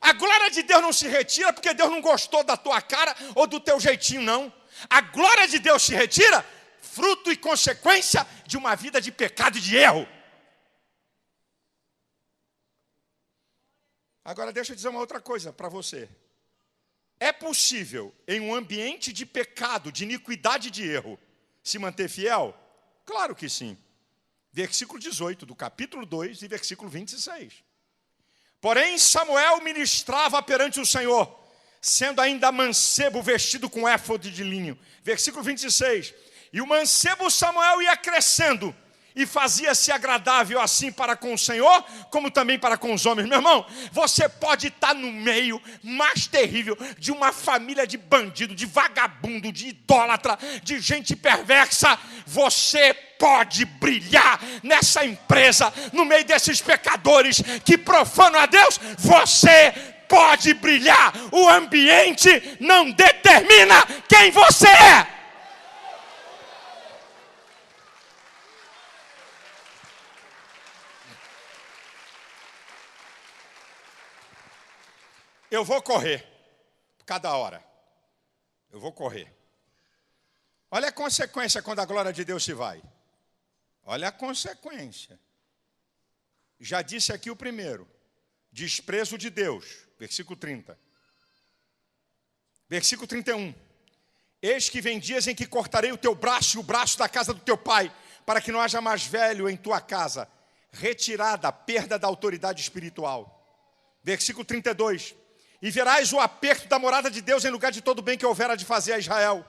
A glória de Deus não se retira porque Deus não gostou da tua cara ou do teu jeitinho, não. A glória de Deus se retira fruto e consequência de uma vida de pecado e de erro. Agora deixa eu dizer uma outra coisa para você. É possível, em um ambiente de pecado, de iniquidade e de erro, se manter fiel? Claro que sim. Versículo 18 do capítulo 2 e versículo 26. Porém Samuel ministrava perante o Senhor, sendo ainda mancebo vestido com éfode de linho. Versículo 26. E o mancebo Samuel ia crescendo e fazia-se agradável assim para com o Senhor, como também para com os homens. Meu irmão, você pode estar no meio mais terrível de uma família de bandido, de vagabundo, de idólatra, de gente perversa. Você pode brilhar nessa empresa, no meio desses pecadores que profanam a Deus. Você pode brilhar. O ambiente não determina quem você é. Eu vou correr, cada hora. Eu vou correr. Olha a consequência quando a glória de Deus se vai. Olha a consequência. Já disse aqui o primeiro. Desprezo de Deus. Versículo 30. Versículo 31. Eis que vem dias em que cortarei o teu braço e o braço da casa do teu pai, para que não haja mais velho em tua casa. Retirada, perda da autoridade espiritual. Versículo 32. E verás o aperto da morada de Deus em lugar de todo bem que houvera de fazer a Israel.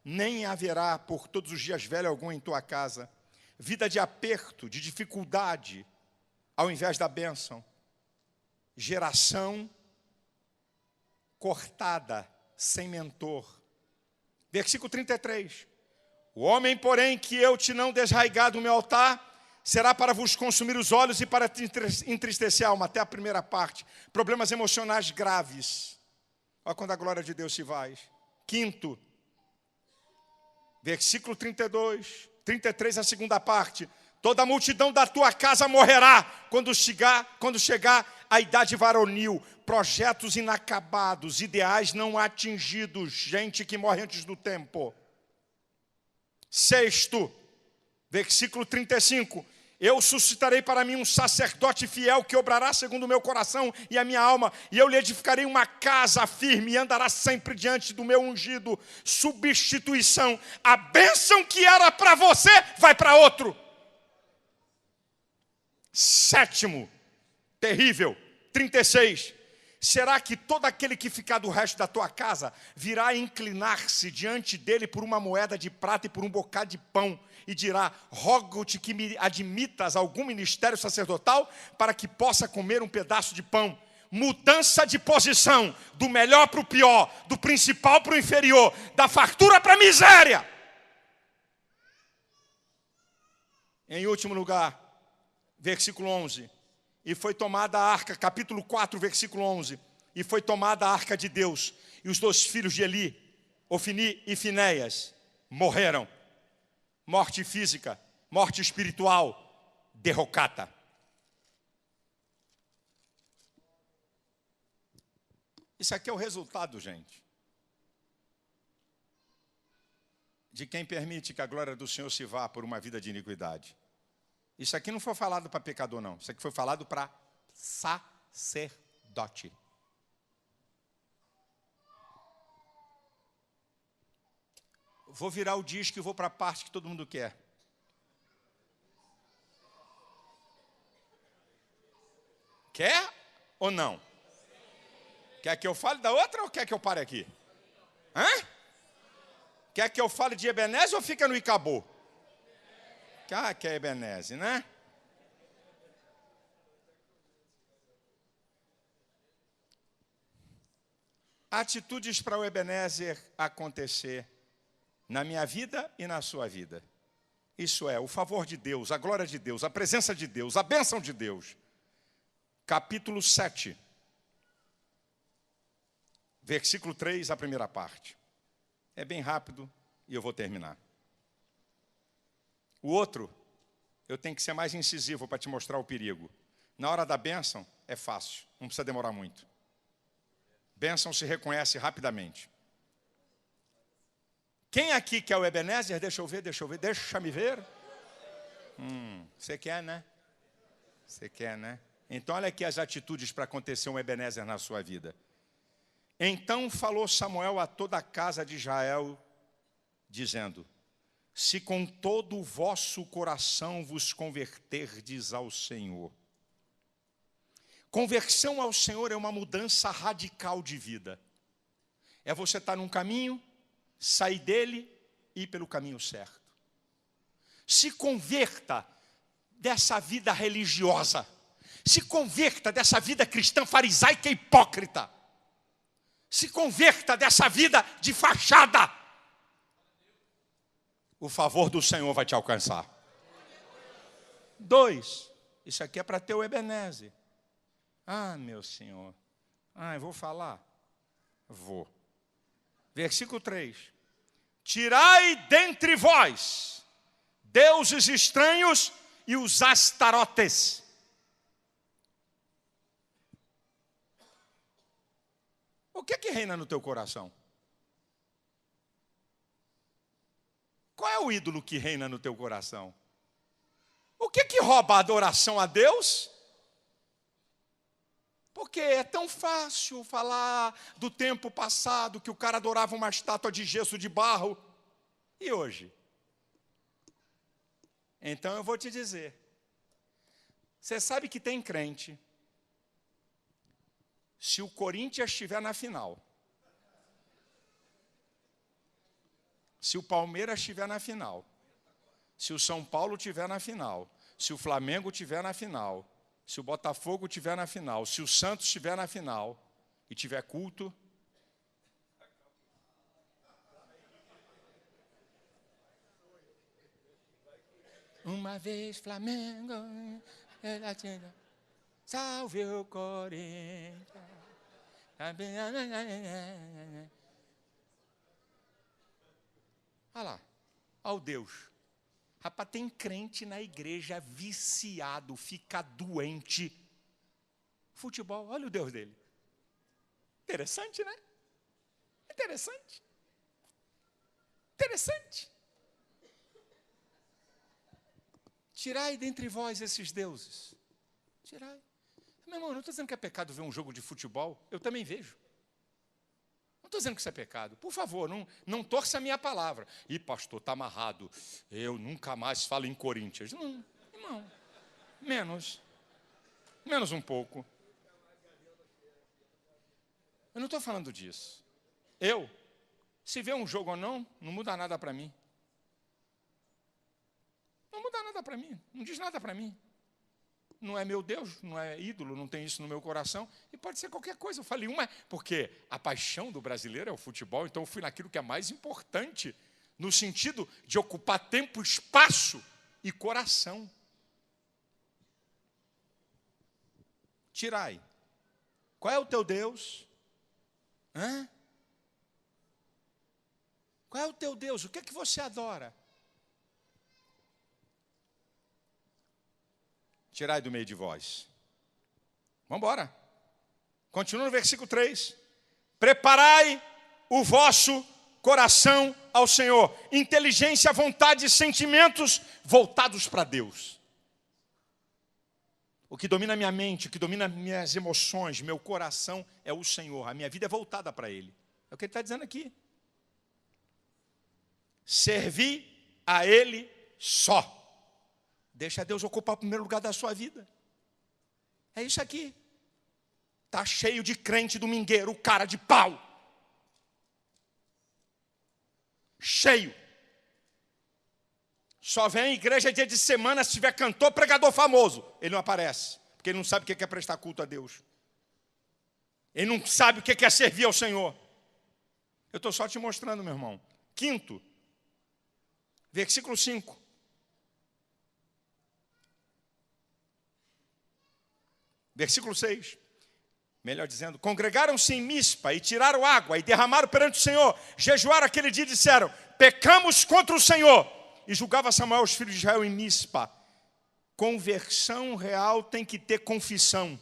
Nem haverá por todos os dias velho algum em tua casa. Vida de aperto, de dificuldade, ao invés da bênção. Geração cortada, sem mentor. Versículo 33. O homem, porém, que eu te não desraigar do meu altar, será para vos consumir os olhos e para te entristecer a alma. Até a primeira parte. Problemas emocionais graves. Olha quando a glória de Deus se vai. Quinto. Versículo 32. 33, a segunda parte. Toda a multidão da tua casa morrerá quando chegar a idade varonil. Projetos inacabados, ideais não atingidos. Gente que morre antes do tempo. Sexto. Versículo 35. Eu suscitarei para mim um sacerdote fiel que obrará segundo o meu coração e a minha alma, e eu lhe edificarei uma casa firme e andará sempre diante do meu ungido. Substituição. A bênção que era para você vai para outro. Sétimo, terrível, 36. Será que todo aquele que ficar do resto da tua casa virá inclinar-se diante dele por uma moeda de prata e por um bocado de pão e dirá, rogo-te que me admitas a algum ministério sacerdotal para que possa comer um pedaço de pão? Mudança de posição, do melhor para o pior, do principal para o inferior, da fartura para a miséria. Em último lugar, versículo 11. E foi tomada a arca, capítulo 4, versículo 11. E foi tomada a arca de Deus. E os 2 filhos de Eli, Ofni e Finéias, morreram. Morte física, morte espiritual, derrocada. Isso aqui é o resultado, gente, de quem permite que a glória do Senhor se vá por uma vida de iniquidade. Isso aqui não foi falado para pecador, não. Isso aqui foi falado para sacerdote. Vou virar o disco e vou para a parte que todo mundo quer. Quer ou não? Quer que eu fale da outra ou quer que eu pare aqui? Hã? Quer que eu fale de Ebenezer ou fica no Icabô? Ah, que é Ebenezer, né? Atitudes para o Ebenezer acontecer na minha vida e na sua vida. Isso é, o favor de Deus, a glória de Deus, a presença de Deus, a bênção de Deus. Capítulo 7. Versículo 3, a primeira parte. É bem rápido e eu vou terminar. O outro, eu tenho que ser mais incisivo para te mostrar o perigo. Na hora da bênção, é fácil, não precisa demorar muito. Bênção se reconhece rapidamente. Quem aqui quer o Ebenezer? Deixa eu ver, deixa-me ver. Você quer, né? Você quer, né? Então, olha aqui as atitudes para acontecer um Ebenezer na sua vida. Então falou Samuel a toda a casa de Israel, dizendo: se com todo o vosso coração vos converterdes ao Senhor. Conversão ao Senhor é uma mudança radical de vida. É você estar num caminho, sair dele e ir pelo caminho certo. Se converta dessa vida religiosa. Se converta dessa vida cristã farisaica e hipócrita. Se converta dessa vida de fachada. O favor do Senhor vai te alcançar. 2. Isso aqui é para ter o Ebenezer. Ah, meu Senhor. Eu vou falar? Vou. Versículo 3. Tirai dentre vós deuses estranhos e os astarotes. O que reina no teu coração? Qual é o ídolo que reina no teu coração? O que rouba a adoração a Deus? Porque é tão fácil falar do tempo passado que o cara adorava uma estátua de gesso de barro. E hoje? Então eu vou te dizer. Você sabe que tem crente. Se o Corinthians estiver na final, se o Palmeiras estiver na final, se o São Paulo estiver na final, se o Flamengo estiver na final, se o Botafogo estiver na final, se o Santos estiver na final e tiver culto, uma vez Flamengo, salve o Corinthians. Olha lá, ao Deus. Rapaz, tem crente na igreja viciado, fica doente. Futebol, olha o Deus dele. Interessante, né? Interessante. Interessante. Tirai dentre vós esses deuses. Tirai. Meu irmão, não estou dizendo que é pecado ver um jogo de futebol. Eu também vejo. Não estou dizendo que isso é pecado. Por favor, não torça a minha palavra. Ih, pastor, está amarrado. Eu nunca mais falo em Corinthians. Não, irmão. Menos um pouco. Eu não estou falando disso. Se ver um jogo ou não muda nada para mim. Não muda nada para mim. Não diz nada para mim. Não é meu Deus, não é ídolo, não tem isso no meu coração. E pode ser qualquer coisa. Eu falei porque a paixão do brasileiro é o futebol, então eu fui naquilo que é mais importante, no sentido de ocupar tempo, espaço e coração. Tirai. Qual é o teu Deus? Qual é o teu Deus? O que é que você adora? Tirai do meio de vós. Vamos embora. Continua no versículo 3. Preparai o vosso coração ao Senhor. Inteligência, vontade e sentimentos voltados para Deus. O que domina a minha mente, o que domina minhas emoções, meu coração é o Senhor. A minha vida é voltada para Ele. É o que Ele está dizendo aqui. Servir a Ele só. Deixa Deus ocupar o primeiro lugar da sua vida. É isso aqui. Está cheio de crente domingueiro, cara de pau. cheio. Só vem à igreja dia de semana se tiver cantor, pregador famoso. Ele não aparece, porque ele não sabe o que é prestar culto a Deus. Ele não sabe o que é servir ao Senhor. Eu estou só te mostrando, meu irmão. Quinto, versículo 5. Versículo 6. Melhor dizendo, congregaram-se em Mispa e tiraram água e derramaram perante o Senhor. Jejuaram aquele dia e disseram, pecamos contra o Senhor. E julgava Samuel os filhos de Israel em Mispa. Conversão real tem que ter confissão.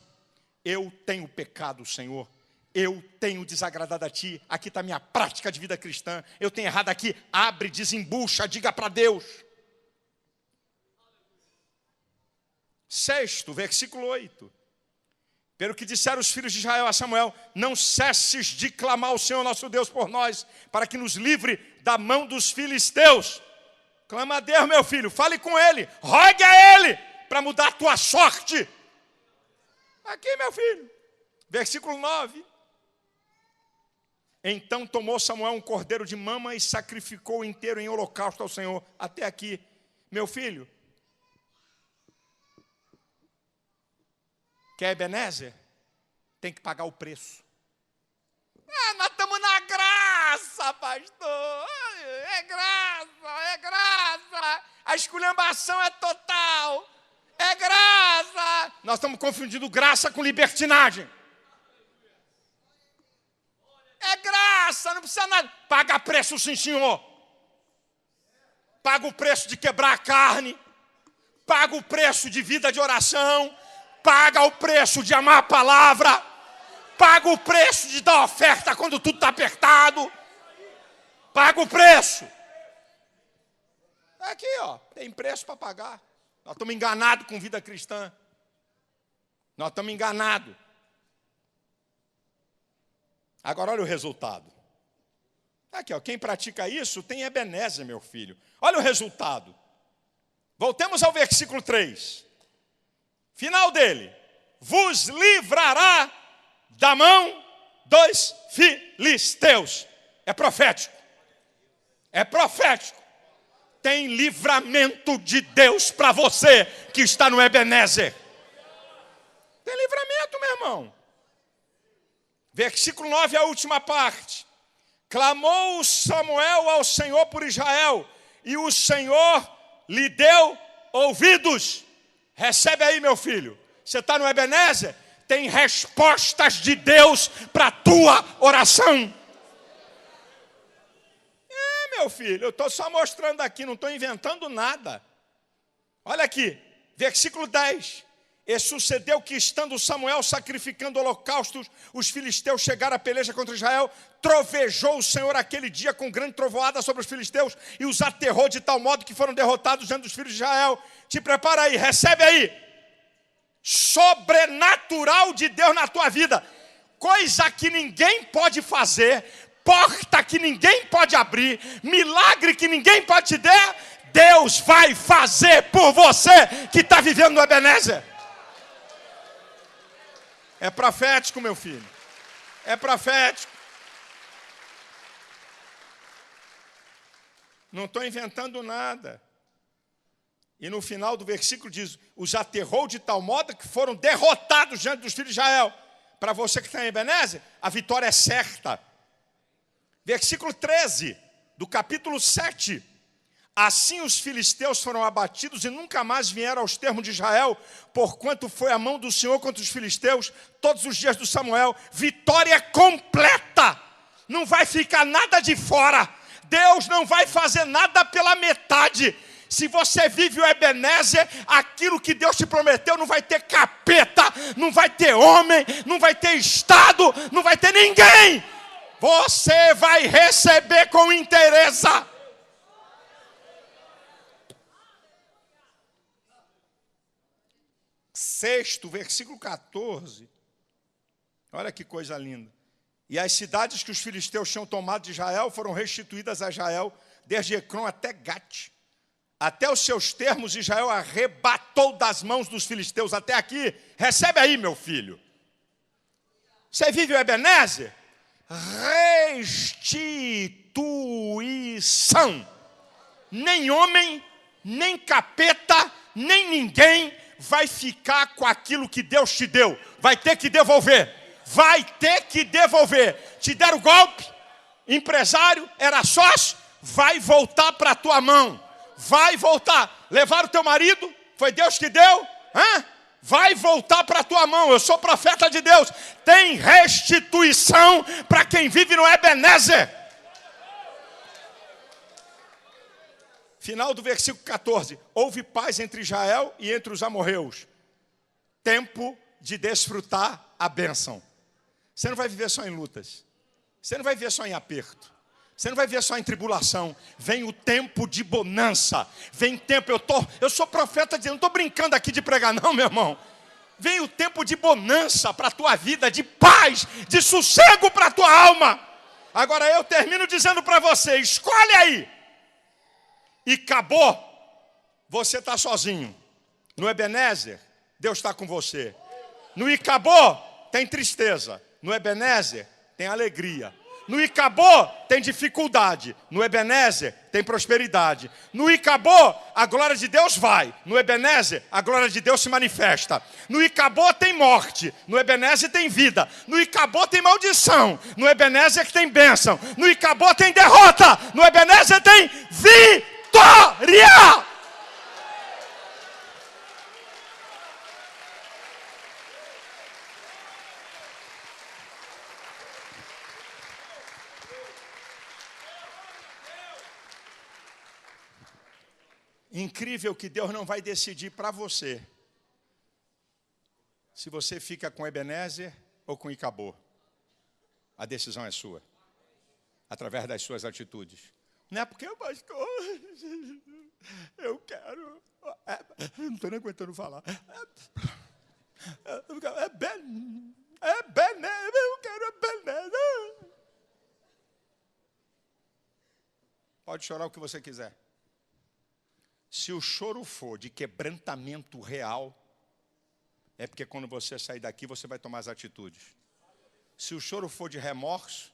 Eu tenho pecado, Senhor. Eu tenho desagradado a Ti. Aqui está a minha prática de vida cristã. Eu tenho errado aqui. Abre, desembucha, diga para Deus. Sexto, versículo 8. Pelo que disseram os filhos de Israel a Samuel, não cesses de clamar ao Senhor nosso Deus por nós, para que nos livre da mão dos filisteus. Clama a Deus, meu filho, fale com Ele, rogue a Ele, para mudar a tua sorte. Aqui, meu filho, versículo 9. Então tomou Samuel um cordeiro de mama e sacrificou inteiro em holocausto ao Senhor. Até aqui, meu filho. Quer Ebenezer? Tem que pagar o preço. Nós estamos na graça, pastor. É graça, é graça. A esculhambação é total. É graça. Nós estamos confundindo graça com libertinagem. É graça, não precisa nada. Paga preço, sim, senhor. Paga o preço de quebrar a carne. Paga o preço de vida de oração. Paga o preço de amar a palavra. Paga o preço de dar oferta quando tudo está apertado. Paga o preço. Aqui, ó, tem preço para pagar. Nós estamos enganados com vida cristã. Nós estamos enganados. Agora olha o resultado. Aqui, ó, quem pratica isso tem Ebenezer, meu filho. Olha o resultado. Voltemos ao versículo 3. Final dele. Vos livrará da mão dos filisteus. É profético. É profético. Tem livramento de Deus para você que está no Ebenezer. Tem livramento, meu irmão. Versículo 9, a última parte. Clamou Samuel ao Senhor por Israel, e o Senhor lhe deu ouvidos. Recebe aí, meu filho. Você está no Ebenezer? Tem respostas de Deus para a tua oração. Meu filho, eu estou só mostrando aqui, não estou inventando nada. Olha aqui, versículo 10. E sucedeu que, estando Samuel sacrificando holocaustos, os filisteus chegaram à peleja contra Israel. Trovejou o Senhor aquele dia com grande trovoada sobre os filisteus e os aterrou de tal modo que foram derrotados diante dos filhos de Israel. Te prepara aí, recebe aí. Sobrenatural de Deus na tua vida. Coisa que ninguém pode fazer, porta que ninguém pode abrir, milagre que ninguém pode te dar. Deus vai fazer por você que está vivendo no Ebenezer. É profético, meu filho. É profético. Não estou inventando nada. E no final do versículo diz, os aterrou de tal modo que foram derrotados diante dos filhos de Israel. Para você que está em Ebenezer, a vitória é certa. Versículo 13, do capítulo 7. Assim os filisteus foram abatidos e nunca mais vieram aos termos de Israel, porquanto foi a mão do Senhor contra os filisteus todos os dias do Samuel. Vitória completa. Não vai ficar nada de fora. Deus não vai fazer nada pela metade. Se você vive o Ebenezer, aquilo que Deus te prometeu não vai ter capeta, não vai ter homem, não vai ter estado, não vai ter ninguém. Você vai receber com inteireza. Sexto, versículo 14. Olha que coisa linda. E as cidades que os filisteus tinham tomado de Israel foram restituídas a Israel, desde Ecrón até Gate. Até os seus termos, Israel arrebatou das mãos dos filisteus. Até aqui, recebe aí, meu filho. Você vive o Ebenezer? restituição. Nem homem, nem capeta, nem ninguém vai ficar com aquilo que Deus te deu. Vai ter que devolver. Vai ter que devolver. Te deram golpe, empresário, era sócio, vai voltar para a tua mão. Vai voltar. Levaram o teu marido, foi Deus que deu? Vai voltar para a tua mão. Eu sou profeta de Deus. Tem restituição para quem vive no Ebenezer. Final do versículo 14. Houve paz entre Israel e entre os amorreus. Tempo de desfrutar a bênção. Você não vai viver só em lutas. Você não vai viver só em aperto. Você não vai viver só em tribulação. Vem o tempo de bonança. Vem tempo, eu sou profeta de Deus. Não estou brincando aqui de pregar não, meu irmão. Vem o tempo de bonança para a tua vida, de paz, de sossego para a tua alma. Agora eu termino dizendo para você, escolhe aí. E acabou, você está sozinho. No Ebenezer, Deus está com você. No Icabô, tem tristeza. No Ebenezer, tem alegria. No Icabô, tem dificuldade. No Ebenezer, tem prosperidade. No Icabô, a glória de Deus vai. No Ebenezer, a glória de Deus se manifesta. No Icabô tem morte. No Ebenezer tem vida. No Icabô tem maldição. No Ebenezer tem bênção. No Icabô tem derrota. No Ebenezer tem vitória! Incrível que Deus não vai decidir para você se você fica com Ebenezer ou com Icabô. A decisão é sua, através das suas atitudes. Não é porque, pastor, eu quero... não estou nem aguentando falar. Eu quero Ebenezer. Pode chorar o que você quiser. Se o choro for de quebrantamento real, é porque quando você sair daqui, você vai tomar as atitudes. Se o choro for de remorso,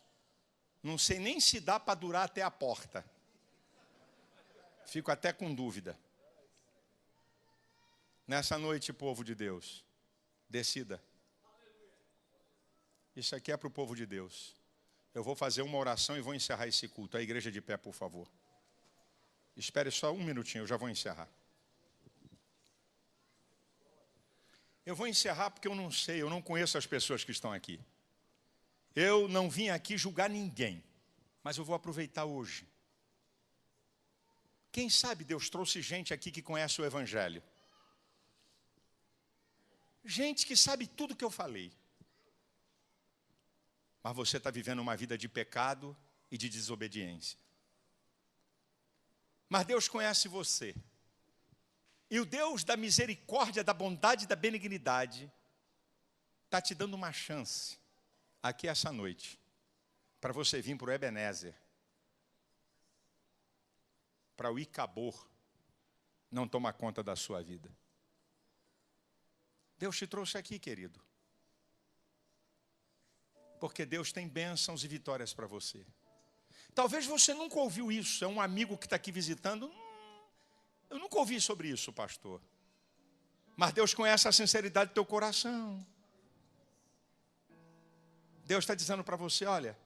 não sei nem se dá para durar até a porta. Fico até com dúvida. Nessa noite, povo de Deus, decida. Isso aqui é para o povo de Deus. Eu vou fazer uma oração e vou encerrar esse culto. A igreja de pé, por favor. Espere só um minutinho, eu já vou encerrar. Eu vou encerrar porque eu não sei, eu não conheço as pessoas que estão aqui. Eu não vim aqui julgar ninguém, mas eu vou aproveitar hoje. Quem sabe Deus trouxe gente aqui que conhece o Evangelho. Gente que sabe tudo que eu falei. Mas você está vivendo uma vida de pecado e de desobediência. Mas Deus conhece você. E o Deus da misericórdia, da bondade e da benignidade está te dando uma chance aqui essa noite para você vir para o Ebenezer, para o Icabô não tomar conta da sua vida. Deus te trouxe aqui, querido, porque Deus tem bênçãos e vitórias para você. Talvez você nunca ouviu isso, é um amigo que está aqui visitando. Eu nunca ouvi sobre isso, pastor. Mas Deus conhece a sinceridade do teu coração. Deus está dizendo para você, olha,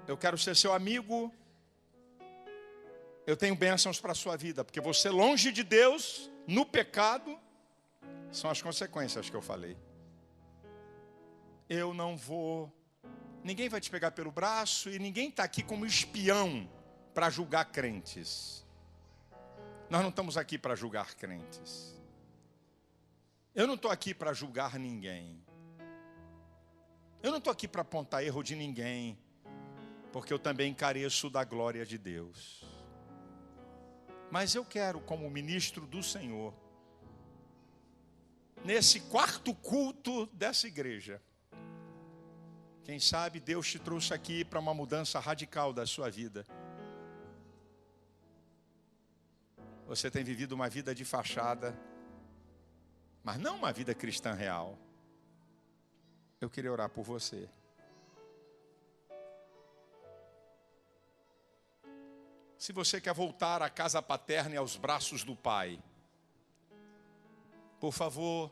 eu quero ser seu amigo, eu tenho bênçãos para a sua vida, porque você longe de Deus, no pecado, são as consequências que eu falei. Eu não vou... Ninguém vai te pegar pelo braço e ninguém está aqui como espião para julgar crentes. Nós não estamos aqui para julgar crentes. Eu não estou aqui para julgar ninguém. Eu não estou aqui para apontar erro de ninguém, porque eu também careço da glória de Deus. Mas eu quero, como ministro do Senhor, nesse quarto culto dessa igreja, quem sabe Deus te trouxe aqui para uma mudança radical da sua vida. Você tem vivido uma vida de fachada, mas não uma vida cristã real. eu queria orar por você. Se você quer voltar à casa paterna e aos braços do Pai, por favor,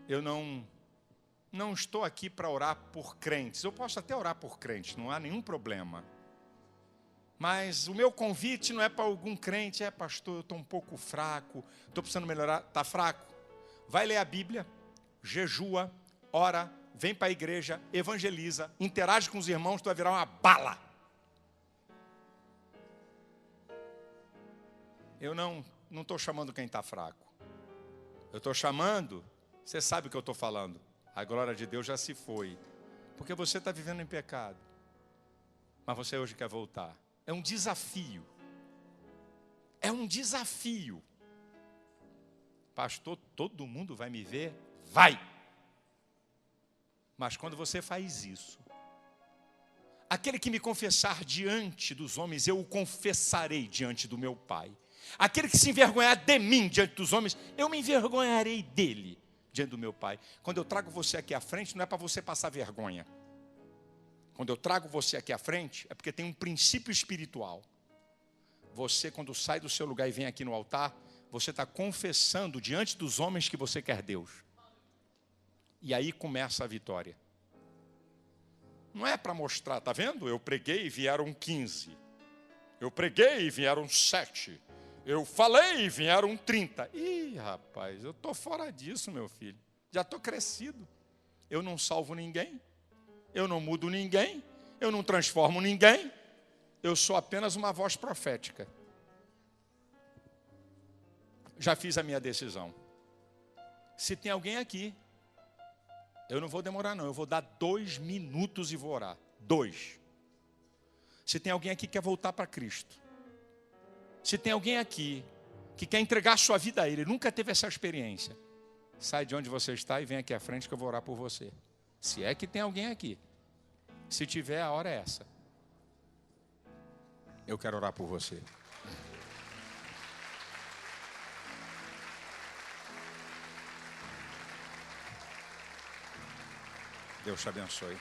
eu não estou aqui para orar por crentes. Eu posso até orar por crentes, não há nenhum problema. Mas o meu convite não é para algum crente. Pastor, eu estou um pouco fraco, estou precisando melhorar. Está fraco? Vai ler a Bíblia, jejua, ora, vem para a igreja, evangeliza, interage com os irmãos, tu vai virar uma bala. Eu não estou chamando quem está fraco. Eu estou chamando, você sabe o que eu estou falando. A glória de Deus já se foi. Porque você está vivendo em pecado. Mas você hoje quer voltar. É um desafio. É um desafio. Pastor, todo mundo vai me ver? Vai! Mas quando você faz isso, aquele que me confessar diante dos homens, eu o confessarei diante do meu Pai. Aquele que se envergonhar de mim diante dos homens, eu me envergonharei dele diante do meu Pai. Quando eu trago você aqui à frente, não é para você passar vergonha. Quando eu trago você aqui à frente, é porque tem um princípio espiritual. Você, quando sai do seu lugar e vem aqui no altar, você está confessando diante dos homens que você quer Deus. E aí começa a vitória. Não é para mostrar, tá vendo? Eu preguei e vieram 15. Eu preguei e vieram 7. Eu falei e vieram 30. Ih, rapaz, eu estou fora disso, meu filho. Já estou crescido. Eu não salvo ninguém. Eu não mudo ninguém. Eu não transformo ninguém. Eu sou apenas uma voz profética. Já fiz a minha decisão. Se tem alguém aqui, eu não vou demorar não. Eu vou dar 2 minutos e vou orar. 2. Se tem alguém aqui que quer voltar para Cristo. Se tem alguém aqui que quer entregar sua vida a Ele, nunca teve essa experiência, sai de onde você está e vem aqui à frente que eu vou orar por você. Se é que tem alguém aqui. Se tiver, a hora é essa. Eu quero orar por você. Deus te abençoe.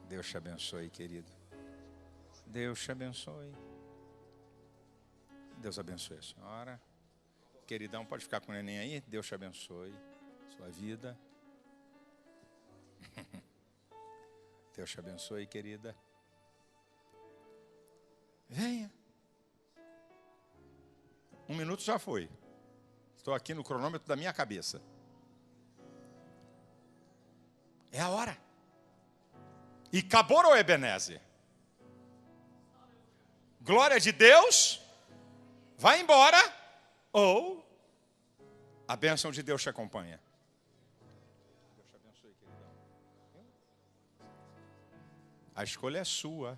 Deus te abençoe, querido. Deus te abençoe. Deus abençoe a senhora. Queridão, pode ficar com o neném aí? Deus te abençoe sua vida. Deus te abençoe, querida. Venha. 1 minuto já foi. Estou aqui no cronômetro da minha cabeça. É a hora. E acabou o Ebenezer. Glória de Deus. Vai embora. Ou a bênção de Deus te acompanha. Deus te abençoe, queridão. A escolha é sua.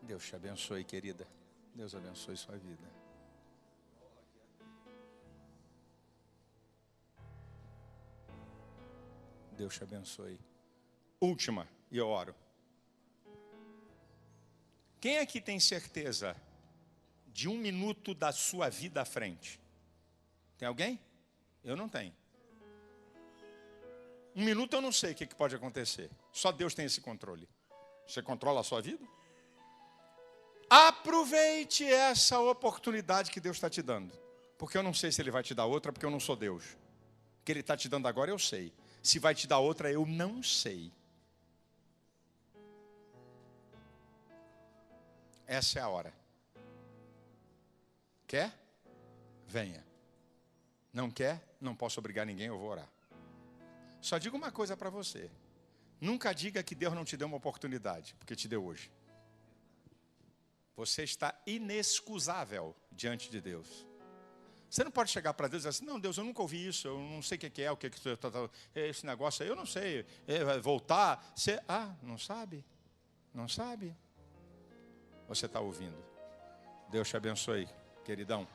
Deus te abençoe, querida. Deus abençoe sua vida. Deus te abençoe. Última, e eu oro. Quem aqui tem certeza de 1 minuto da sua vida à frente? Tem alguém? Eu não tenho. 1 minuto eu não sei o que pode acontecer. Só Deus tem esse controle. Você controla a sua vida? Aproveite essa oportunidade que Deus está te dando. Porque eu não sei se Ele vai te dar outra, porque eu não sou Deus. O que Ele está te dando agora eu sei. Se vai te dar outra, eu não sei. Essa é a hora. Quer? Venha. Não quer? Não posso obrigar ninguém, eu vou orar. Só digo uma coisa para você. Nunca diga que Deus não te deu uma oportunidade, porque te deu hoje. Você está inexcusável diante de Deus. Você não pode chegar para Deus e dizer assim, não, Deus, eu nunca ouvi isso, eu não sei o que é, o que é esse negócio aí, eu não sei, voltar. Você, não sabe? Não sabe? Você está ouvindo. Deus te abençoe, queridão.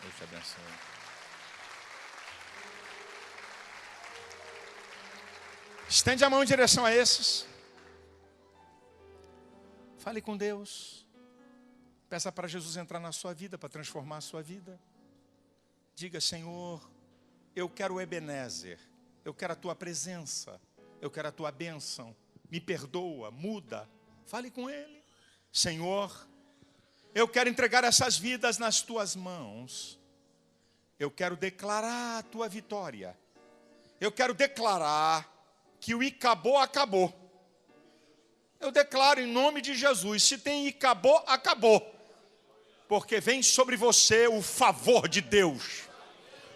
Deus te abençoe. Estende a mão em direção a esses. Fale com Deus. Peça para Jesus entrar na sua vida, para transformar a sua vida. Diga: Senhor, eu quero o Ebenezer, eu quero a tua presença, eu quero a tua bênção. Me perdoa, muda. Fale com Ele. Senhor, eu quero entregar essas vidas nas tuas mãos. Eu quero declarar a tua vitória. Eu quero declarar que o acabou, acabou. Eu declaro em nome de Jesus, se tem acabou, acabou. Porque vem sobre você o favor de Deus.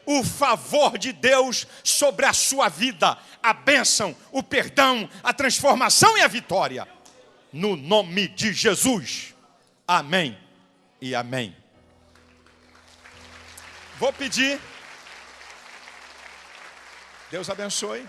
O favor de Deus sobre a sua vida. A bênção, o perdão, a transformação e a vitória. No nome de Jesus. Amém e amém. Vou pedir. Deus abençoe.